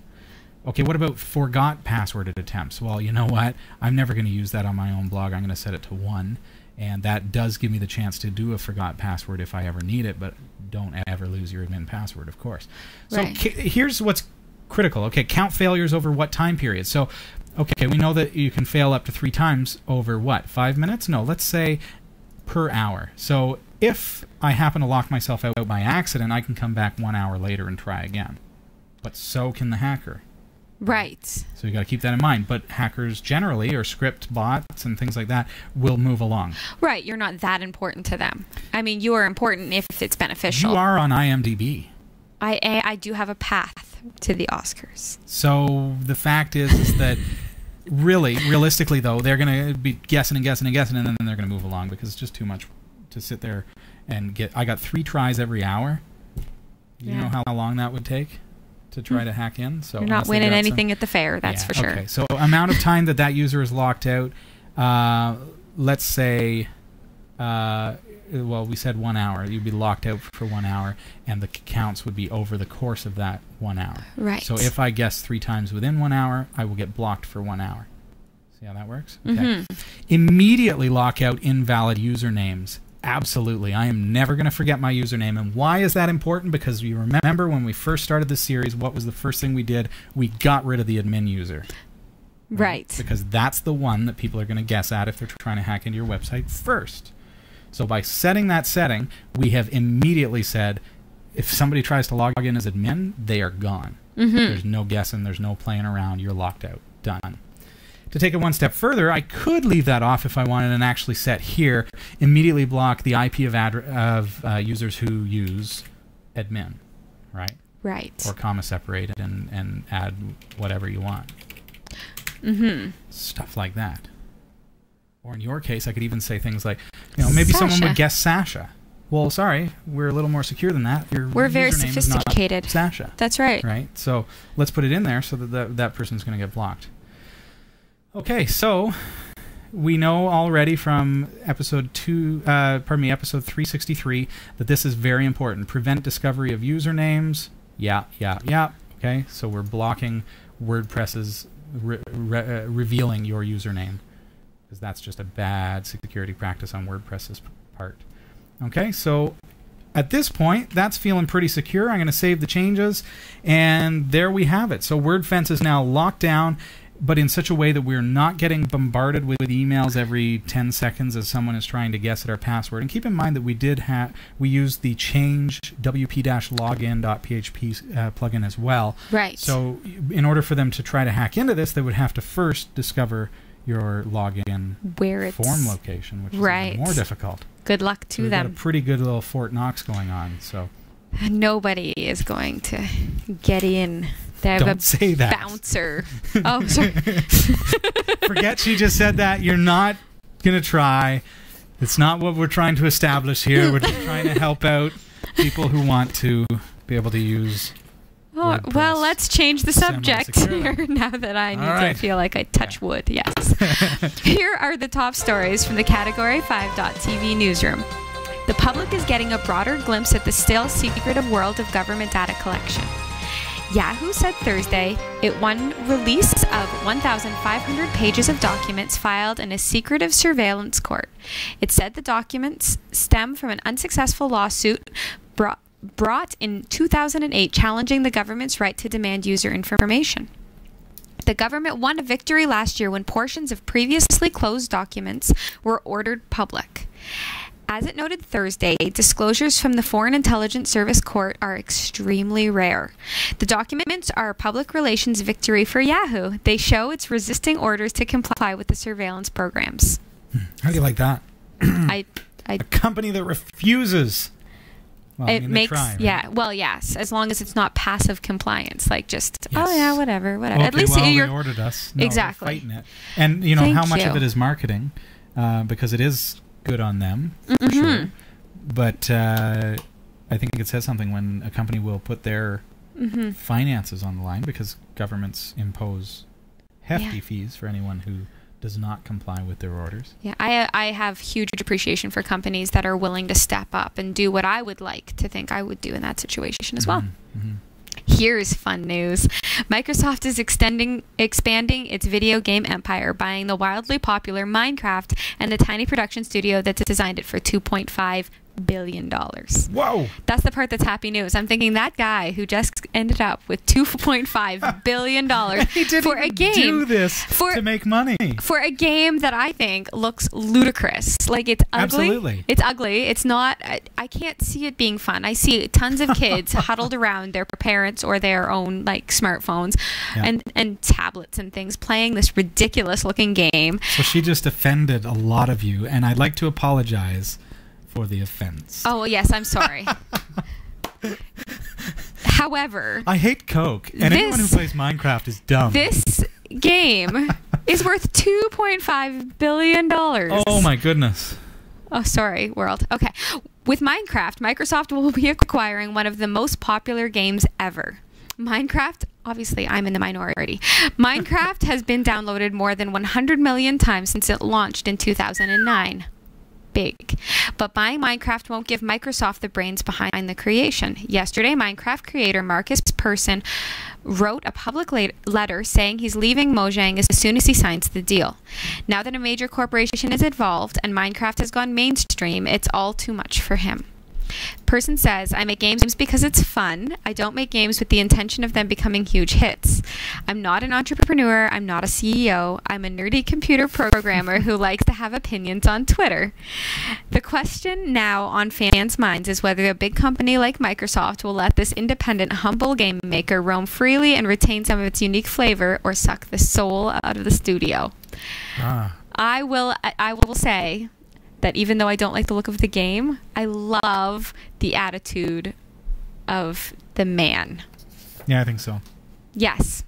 Okay, what about forgot password attempts? Well, you know what? I'm never going to use that on my own blog. I'm going to set it to 1. And that does give me the chance to do a forgot password if I ever need it, but don't ever lose your admin password, of course. So here's what's critical. Okay, count failures over what time period? So, okay, we know that you can fail up to 3 times over what? 5 minutes? No, let's say per hour. So if I happen to lock myself out by accident, I can come back 1 hour later and try again. But so can the hacker. Right. So you got to keep that in mind. But hackers generally, or script bots and things like that, will move along. Right. You're not that important to them. I mean, you are important if it's beneficial. You are on IMDb. I do have a path to the Oscars. So the fact is that realistically, though, they're going to be guessing and guessing and guessing, and then they're going to move along because it's just too much to sit there and get. I got 3 tries every hour. You know how long that would take to try to hack in? So you're not winning anything at the fair, that's for sure. Okay, so amount of time that user is locked out, let's say, well, we said 1 hour. You'd be locked out for 1 hour, and the counts would be over the course of that 1 hour. Right. So if I guess 3 times within 1 hour, I will get blocked for 1 hour. See how that works? Okay. Immediately lock out invalid usernames. Absolutely. I am never going to forget my username. And why is that important? Because you remember when we first started this series, what was the first thing we did? We got rid of the admin user. Right. Because that's the one that people are going to guess at if they're trying to hack into your website first. So by setting that setting, we have immediately said, if somebody tries to log in as admin, they are gone. There's no guessing. There's no playing around. You're locked out. Done. To take it one step further, I could leave that off if I wanted and actually set here, immediately block the IP of users who use admin, right? Right. Or comma separated and add whatever you want. Stuff like that. Or in your case, I could even say things like, maybe Sasha. someone would guess Sasha. Well, sorry, we're a little more secure than that. We're very username sophisticated. Is not Sasha. That's right. Right? So let's put it in there so that person's going to get blocked. Okay, so we know already from episode 363 that this is very important. Prevent discovery of usernames. Yeah. Okay, so we're blocking WordPress's revealing your username, because that's just a bad security practice on WordPress's part. Okay, so at this point, that's feeling pretty secure. I'm going to save the changes, and there we have it. So WordFence is now locked down, but in such a way that we're not getting bombarded with emails every 10 seconds as someone is trying to guess at our password. And keep in mind that we used the change wp-login.php plugin as well. Right. So in order for them to try to hack into this, they would have to first discover your login form location, which is even more difficult. Good luck to them. We've got a pretty good little Fort Knox going on. So nobody is going to get in. They have Don't say that. Bouncer. Oh, sorry. Forget she just said that. You're not going to try. It's not what we're trying to establish here. We're just trying to help out people who want to be able to use WordPress. Well, let's change the subject here now that I need to feel like I touch wood. Yes. Here are the top stories from the Category 5.tv newsroom. The public is getting a broader glimpse at the still secretive world of government data collection. Yahoo said Thursday it won release of 1,500 pages of documents filed in a secretive surveillance court. It said the documents stem from an unsuccessful lawsuit brought in 2008 challenging the government's right to demand user information. The government won a victory last year when portions of previously closed documents were ordered public. As it noted Thursday, disclosures from the Foreign Intelligence Service Court are extremely rare. The documents are a public relations victory for Yahoo. They show it's resisting orders to comply with the surveillance programs. How do you like that? A company that refuses. Well, it makes try, right? Yeah. Well, yes, as long as it's not passive compliance, like just whatever. Okay, At least they you're ordered us. No, exactly we're fighting it. And how much of it is marketing, because it is good on them, for sure. But I think it says something when a company will put their finances on the line, because governments impose hefty fees for anyone who does not comply with their orders. Yeah, I have huge appreciation for companies that are willing to step up and do what I would like to think I would do in that situation as well. Here's fun news. Microsoft is expanding its video game empire, buying the wildly popular Minecraft and the tiny production studio that designed it for $2.5 billion. Whoa! That's the part that's happy news. I'm thinking that guy who just ended up with $2.5 billion for a game do this to make money. For a game that I think looks ludicrous. Like, it's ugly. Absolutely. It's ugly. It's not, I can't see it being fun. I see tons of kids huddled around their parents or their own smartphones and tablets and things playing this ridiculous looking game. So she just offended a lot of you, and I'd like to apologize for the offense. Oh, well, yes, I'm sorry. However, I hate Coke, and anyone who plays Minecraft is dumb. This game is worth $2.5 billion. Oh, my goodness. Oh, sorry, world. Okay. With Minecraft, Microsoft will be acquiring one of the most popular games ever. Minecraft, obviously I'm in the minority. Minecraft has been downloaded more than 100 million times since it launched in 2009. Big. But buying Minecraft won't give Microsoft the brains behind the creation. Yesterday, Minecraft creator Marcus Persson wrote a public letter saying he's leaving Mojang as soon as he signs the deal. Now that a major corporation is involved and Minecraft has gone mainstream, it's all too much for him. Person says, I make games because it's fun. I don't make games with the intention of them becoming huge hits. I'm not an entrepreneur. I'm not a CEO. I'm a nerdy computer programmer who likes to have opinions on Twitter. The question now on fans' minds is whether a big company like Microsoft will let this independent, humble game maker roam freely and retain some of its unique flavor, or suck the soul out of the studio. I will say that even though I don't like the look of the game, I love the attitude of the man. Yeah, I think so. Yes.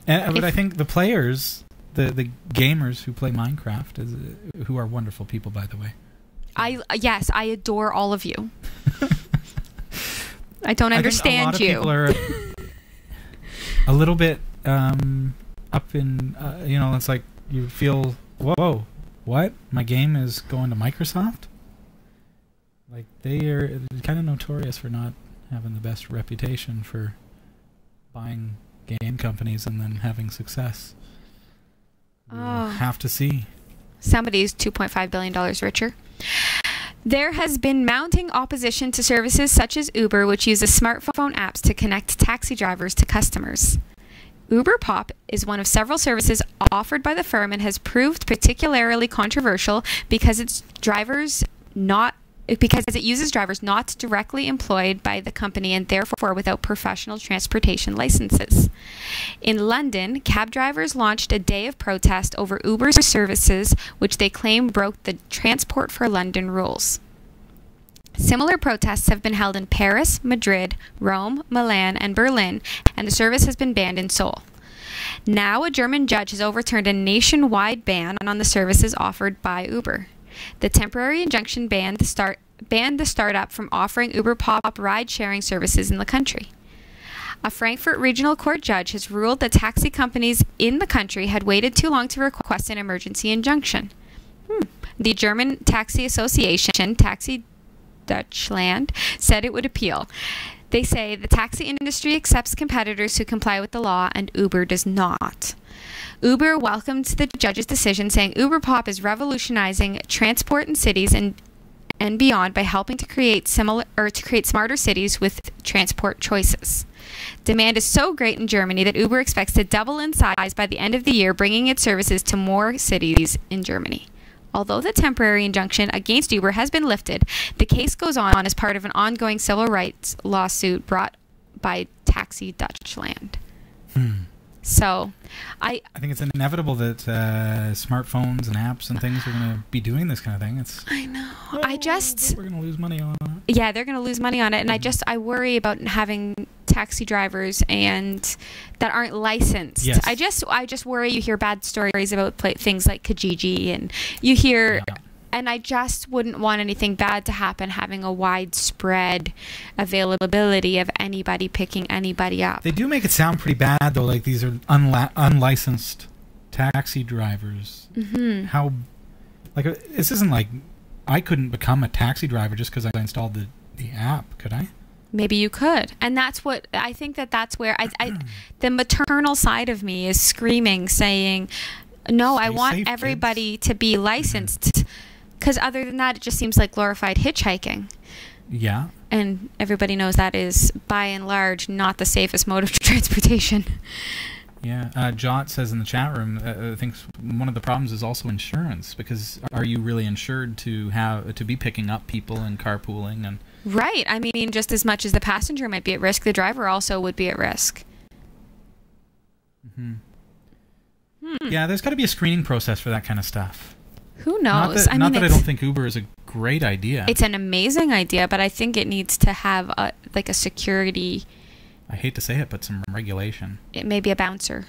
But I think the players, the gamers who play Minecraft, who are wonderful people, by the way. Yes, I adore all of you. I don't understand you. I think a lot of people are a little bit up in, it's like you feel, whoa. What? My game is going to Microsoft? Like, they are kind of notorious for not having the best reputation for buying game companies and then having success. We'll have to see. Somebody's $2.5 billion richer. There has been mounting opposition to services such as Uber, which uses smartphone apps to connect taxi drivers to customers. Uber Pop is one of several services offered by the firm and has proved particularly controversial because it uses drivers not directly employed by the company and therefore without professional transportation licenses. In London, cab drivers launched a day of protest over Uber's services, which they claim broke the Transport for London rules. Similar protests have been held in Paris, Madrid, Rome, Milan, and Berlin, and the service has been banned in Seoul. Now, a German judge has overturned a nationwide ban on the services offered by Uber. The temporary injunction banned the startup from offering Uber Pop ride-sharing services in the country. A Frankfurt Regional Court judge has ruled that taxi companies in the country had waited too long to request an emergency injunction. The German Taxi Association, Taxi Deutschland, said it would appeal. They say the taxi industry accepts competitors who comply with the law and Uber does not. Uber welcomed the judge's decision, saying Uber Pop is revolutionizing transport in cities and beyond by helping to create smarter cities with transport choices. Demand is so great in Germany that Uber expects to double in size by the end of the year, bringing its services to more cities in Germany. Although the temporary injunction against Uber has been lifted, the case goes on as part of an ongoing civil rights lawsuit brought by Taxi Deutschland. So, I think it's inevitable that smartphones and apps and things are going to be doing this kind of thing. I know. We're going to lose money on it. Yeah, they're going to lose money on it, and I worry about having taxi drivers and that aren't licensed. Yes. I just worry. You hear bad stories about things like Kijiji, and you hear. Yeah. And I just wouldn't want anything bad to happen having a widespread availability of anybody picking anybody up. They do make it sound pretty bad, though, like these are unlicensed taxi drivers. How, like, this isn't like I couldn't become a taxi driver just because I installed the app, could I? Maybe you could. And that's what, I think that's where the maternal side of me is screaming, saying, no, I want everybody to be licensed. Because other than that, it just seems like glorified hitchhiking. Yeah. And everybody knows that is, by and large, not the safest mode of transportation. Yeah. Jot says in the chat room, thinks one of the problems is also insurance. Because are you really insured to be picking up people and carpooling? And right. I mean, just as much as the passenger might be at risk, the driver also would be at risk. Yeah, there's got to be a screening process for that kind of stuff. Who knows? Not that I don't think Uber is a great idea. It's an amazing idea, but I think it needs to have a security. I hate to say it, but some regulation. It may be a bouncer.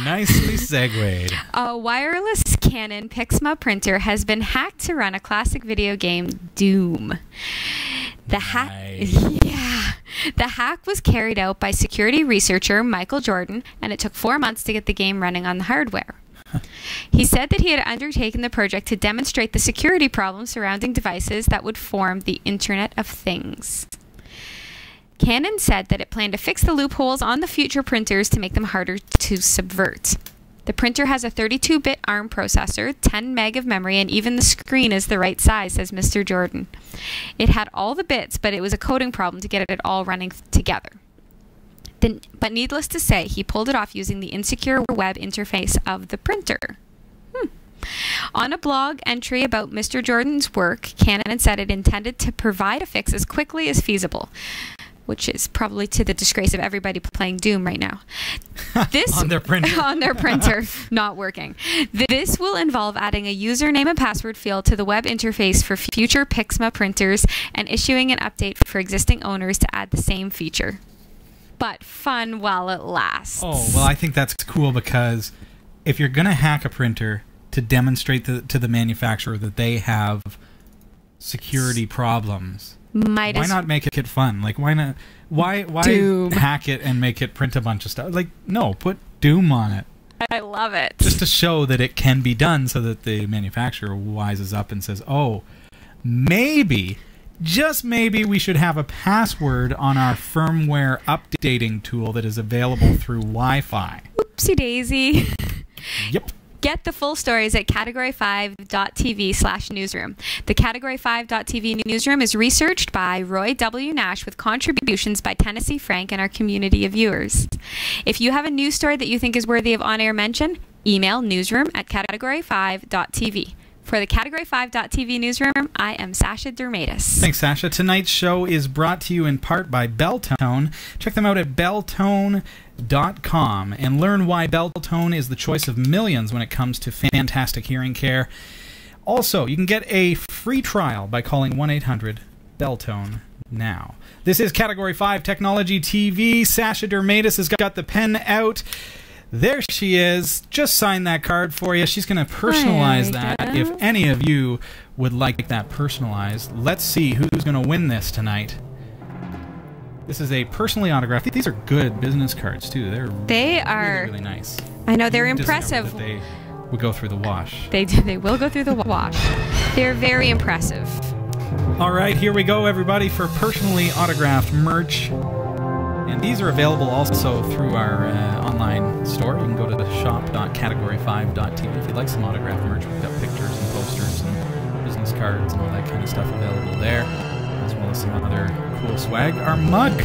Nicely segued. A wireless Canon Pixma printer has been hacked to run a classic video game, Doom. The hack was carried out by security researcher Michael Jordan, and it took 4 months to get the game running on the hardware. He said that he had undertaken the project to demonstrate the security problems surrounding devices that would form the Internet of Things. Canon said that it planned to fix the loopholes on the future printers to make them harder to subvert. The printer has a 32-bit ARM processor, 10 meg of memory, and even the screen is the right size, says Mr. Jordan. It had all the bits, but it was a coding problem to get it all running together. But needless to say, he pulled it off using the insecure web interface of the printer. On a blog entry about Mr. Jordan's work, Canon said it intended to provide a fix as quickly as feasible, which is probably to the disgrace of everybody playing Doom right now. This on their printer. On their printer, not working. This will involve adding a username and password field to the web interface for future Pixma printers and issuing an update for existing owners to add the same feature. But fun while it lasts. Oh, well, I think that's cool because if you're going to hack a printer to demonstrate to the manufacturer that they have security problems, why not make it fun? Like, why not? Why Doom. Hack it and make it print a bunch of stuff? Like, no, put Doom on it. I love it. Just to show that it can be done so that the manufacturer wises up and says, oh, maybe, just maybe we should have a password on our firmware updating tool that is available through Wi-Fi. Oopsie daisy. Yep. Get the full stories at category5.tv/newsroom. The category5.tv newsroom is researched by Roy W. Nash with contributions by Tennessee Frank and our community of viewers. If you have a news story that you think is worthy of on-air mention, email newsroom@category5.tv. For the Category5.tv newsroom, I am Sasha Durmatus. Thanks, Sasha. Tonight's show is brought to you in part by Belltone. Check them out at belltone.com and learn why Belltone is the choice of millions when it comes to fantastic hearing care. Also, you can get a free trial by calling 1-800-BELLTONE now. This is Category 5 Technology TV. Sasha Durmatus has got the pen out. There she is. Just signed that card for you. She's going to personalize that. If any of you would like that personalized, let's see who's going to win this tonight. This is a personally autographed. These are good business cards, too. They are really, really nice. I know, they're impressive. That they would go through the wash. They will go through the wash. They're very impressive. All right, here we go, everybody, for personally autographed merch. And these are available also through our online store. You can go to the shop.category5.tv if you'd like some autographed merch. We've got pictures and posters and business cards and all that kind of stuff available there, as well as some other cool swag. Our mug!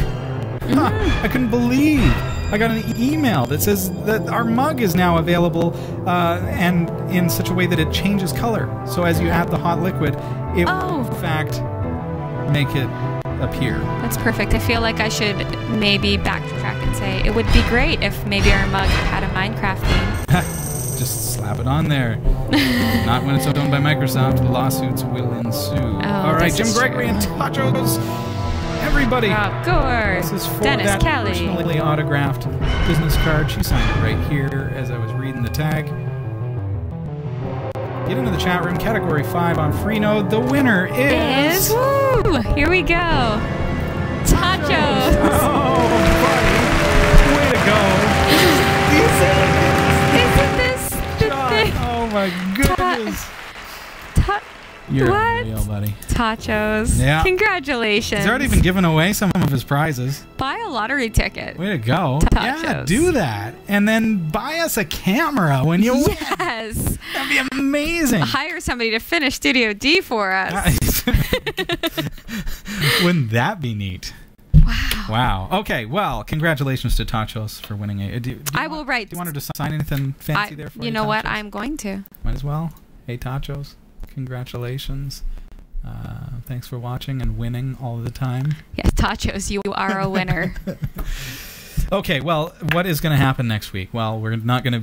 I couldn't believe I got an email that says that our mug is now available and in such a way that it changes color. So as you add the hot liquid, it will, in fact, make it appear. That's perfect. I feel like I should maybe backtrack and say it would be great if maybe our mug had a Minecraft theme. Just slap it on there. Not when it's owned by Microsoft. Lawsuits will ensue. All right, Jim Gregory and Tachos. Everybody. Of course. This is for Dennis that Kelly. personally autographed business card. She signed it right here as I was reading the tag. Get into the chat room. Category 5 on Freenode. The winner is... Woo! Here we go. Tachos. Oh, buddy. Way to go. Isn't this the thing? Oh, my goodness. You're unreal, buddy. Tachos. Yeah. Congratulations. He's already been giving away some of his prizes. Buy a lottery ticket. Way to go. Tachos. Yeah, do that. And then buy us a camera when you win. Yes. That'd be amazing. Hire somebody to finish Studio D for us. Wouldn't that be neat? Wow. Wow. Okay, well, congratulations to Tachos for winning it. Do you want her to sign anything fancy there for you? You know what? I'm going to. Might as well. Hey, Tachos. Congratulations. Thanks for watching and winning all the time. Yes, Tachos, you are a winner. Okay, well, what is going to happen next week? Well, we're not going to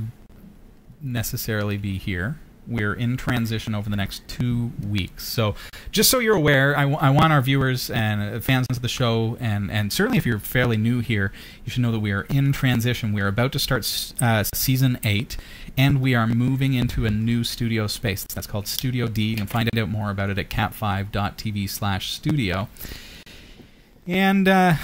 necessarily be here. We're in transition over the next 2 weeks. So just so you're aware, I want our viewers and fans of the show, and certainly if you're fairly new here, you should know that we are in transition. We are about to start Season 8, and we are moving into a new studio space. That's called Studio D. You can find out more about it at cat5.tv/studio. And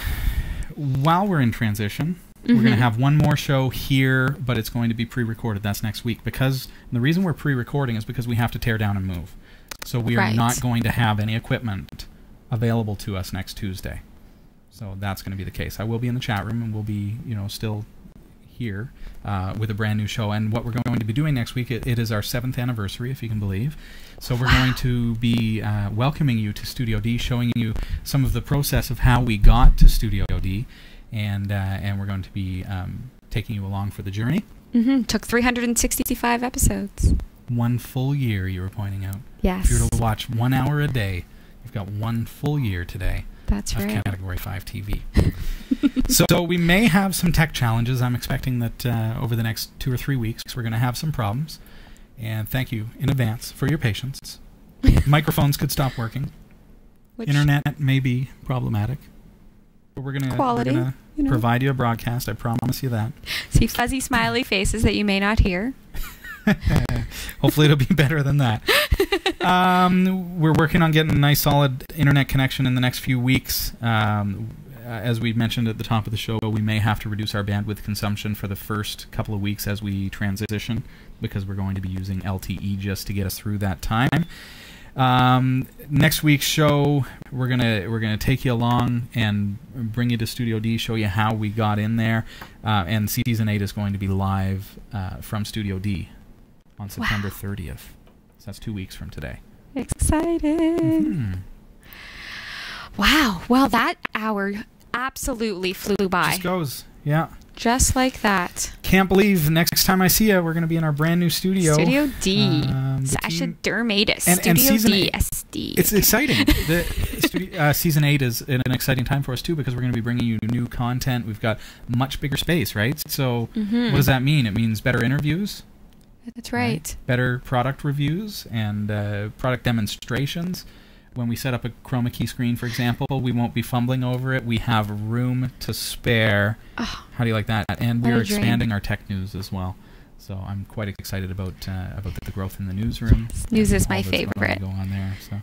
while we're in transition... We're going to have one more show here, but it's going to be pre-recorded. That's next week. Because the reason we're pre-recording is because we have to tear down and move. So we are not going to have any equipment available to us next Tuesday. So that's going to be the case. I will be in the chat room, and we'll be, still here with a brand new show. And what we're going to be doing next week, it is our 7th anniversary, if you can believe. So we're going to be welcoming you to Studio D, showing you some of the process of how we got to Studio D, and we're going to be taking you along for the journey. Took 365 episodes. 1 full year, you were pointing out. Yes. If you were to watch 1 hour a day, you've got 1 full year today. That's right. Category 5 TV. So we may have some tech challenges. I'm expecting that over the next 2 or 3 weeks we're going to have some problems. And thank you in advance for your patience. Microphones could stop working. Internet may be problematic. But we're going to provide you a broadcast. I promise you that. See fuzzy smiley faces that you may not hear. Hopefully it'll be better than that. We're working on getting a nice solid internet connection in the next few weeks. As we mentioned at the top of the show, we may have to reduce our bandwidth consumption for the first couple of weeks as we transition, because we're going to be using LTE just to get us through that time. Next week's show, we're gonna take you along and bring you to Studio D, show you how we got in there, and season 8 is going to be live from Studio D on September 30th. So that's 2 weeks from today. Exciting! Wow. Well, that hour absolutely flew by. Just goes, yeah. Just like that. Can't believe next time I see you, we're going to be in our brand new studio. Studio D. Sasha durmatus. And season D. 8. SD. It's exciting. Season 8 is an exciting time for us, too, because we're going to be bringing you new content. We've got much bigger space, right? So what does that mean? It means better interviews. That's right. Better product reviews and product demonstrations. When we set up a chroma key screen, for example, we won't be fumbling over it. We have room to spare. Oh, how do you like that? And we're expanding our tech news as well. So I'm quite excited about the growth in the newsroom. News is my favorite. Go on there. So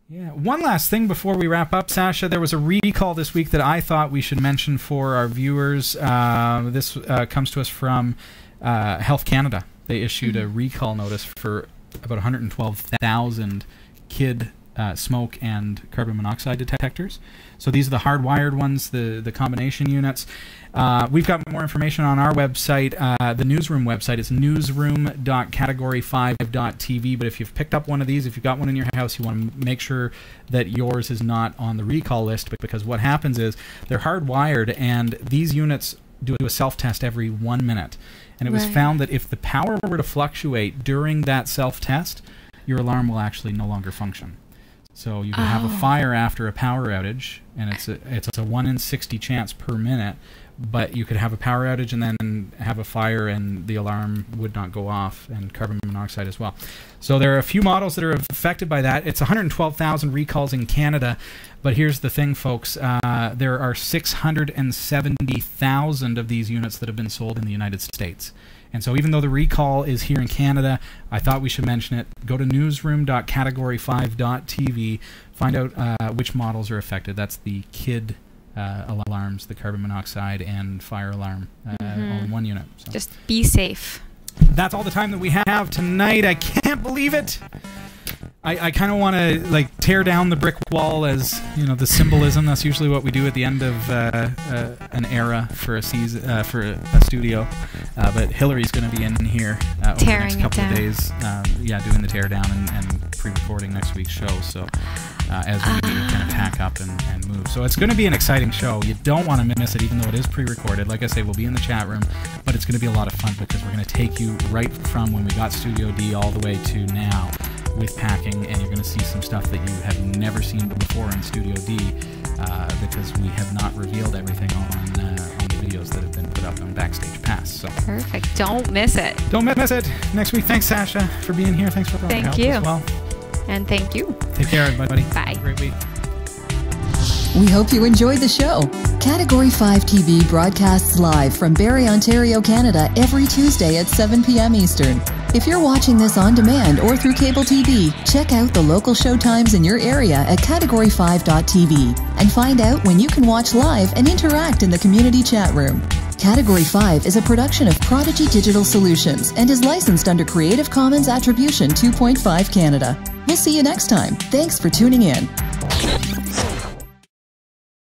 yeah. One last thing before we wrap up, Sasha. There was a recall this week that I thought we should mention for our viewers. This comes to us from Health Canada. They issued a recall notice for about 112,000 kid smoke and carbon monoxide detectors. So these are the hardwired ones, the combination units. We've got more information on our website, the Newsroom website. It's newsroom.category5.tv. But if you've picked up one of these, if you've got one in your house, you want to make sure that yours is not on the recall list, because what happens is they're hardwired, and these units do a self-test every 1 minute. And it was found that if the power were to fluctuate during that self-test, your alarm will actually no longer function. So you can have a fire after a power outage, and it's a 1 in 60 chance per minute. But you could have a power outage and then have a fire, and the alarm would not go off, and carbon monoxide as well. So there are a few models that are affected by that. It's 112,000 recalls in Canada, but here's the thing, folks. There are 670,000 of these units that have been sold in the United States. And so even though the recall is here in Canada, I thought we should mention it. Go to newsroom.category5.tv, find out which models are affected. That's the KID alarms, the carbon monoxide and fire alarm, all in one unit. So just be safe. That's all the time that we have tonight. I can't believe it. I kind of want to tear down the brick wall, as the symbolism. That's usually what we do at the end of an era for a season, for a studio. But Hillary's going to be in here over the next couple of days, doing the tear down and pre-recording next week's show. So as we kind of pack up and move, so it's going to be an exciting show. You don't want to miss it, even though it is pre-recorded. Like I say, we'll be in the chat room, but it's going to be a lot of fun, because we're going to take you right from when we got Studio D all the way to now, with packing, and you're going to see some stuff that you have never seen before in Studio D, because we have not revealed everything on the videos that have been put up on Backstage Pass. So perfect. Don't miss it. Don't miss it. Next week. Thanks, Sasha, for being here. Thanks for your help as well. And thank you. Take care, everybody. Bye. Have a great week. We hope you enjoyed the show. Category 5 TV broadcasts live from Barrie, Ontario, Canada every Tuesday at 7 p.m. Eastern. If you're watching this on demand or through cable TV, check out the local showtimes in your area at category5.tv and find out when you can watch live and interact in the community chat room. Category 5 is a production of Prodigy Digital Solutions and is licensed under Creative Commons Attribution 2.5 Canada. We'll see you next time. Thanks for tuning in.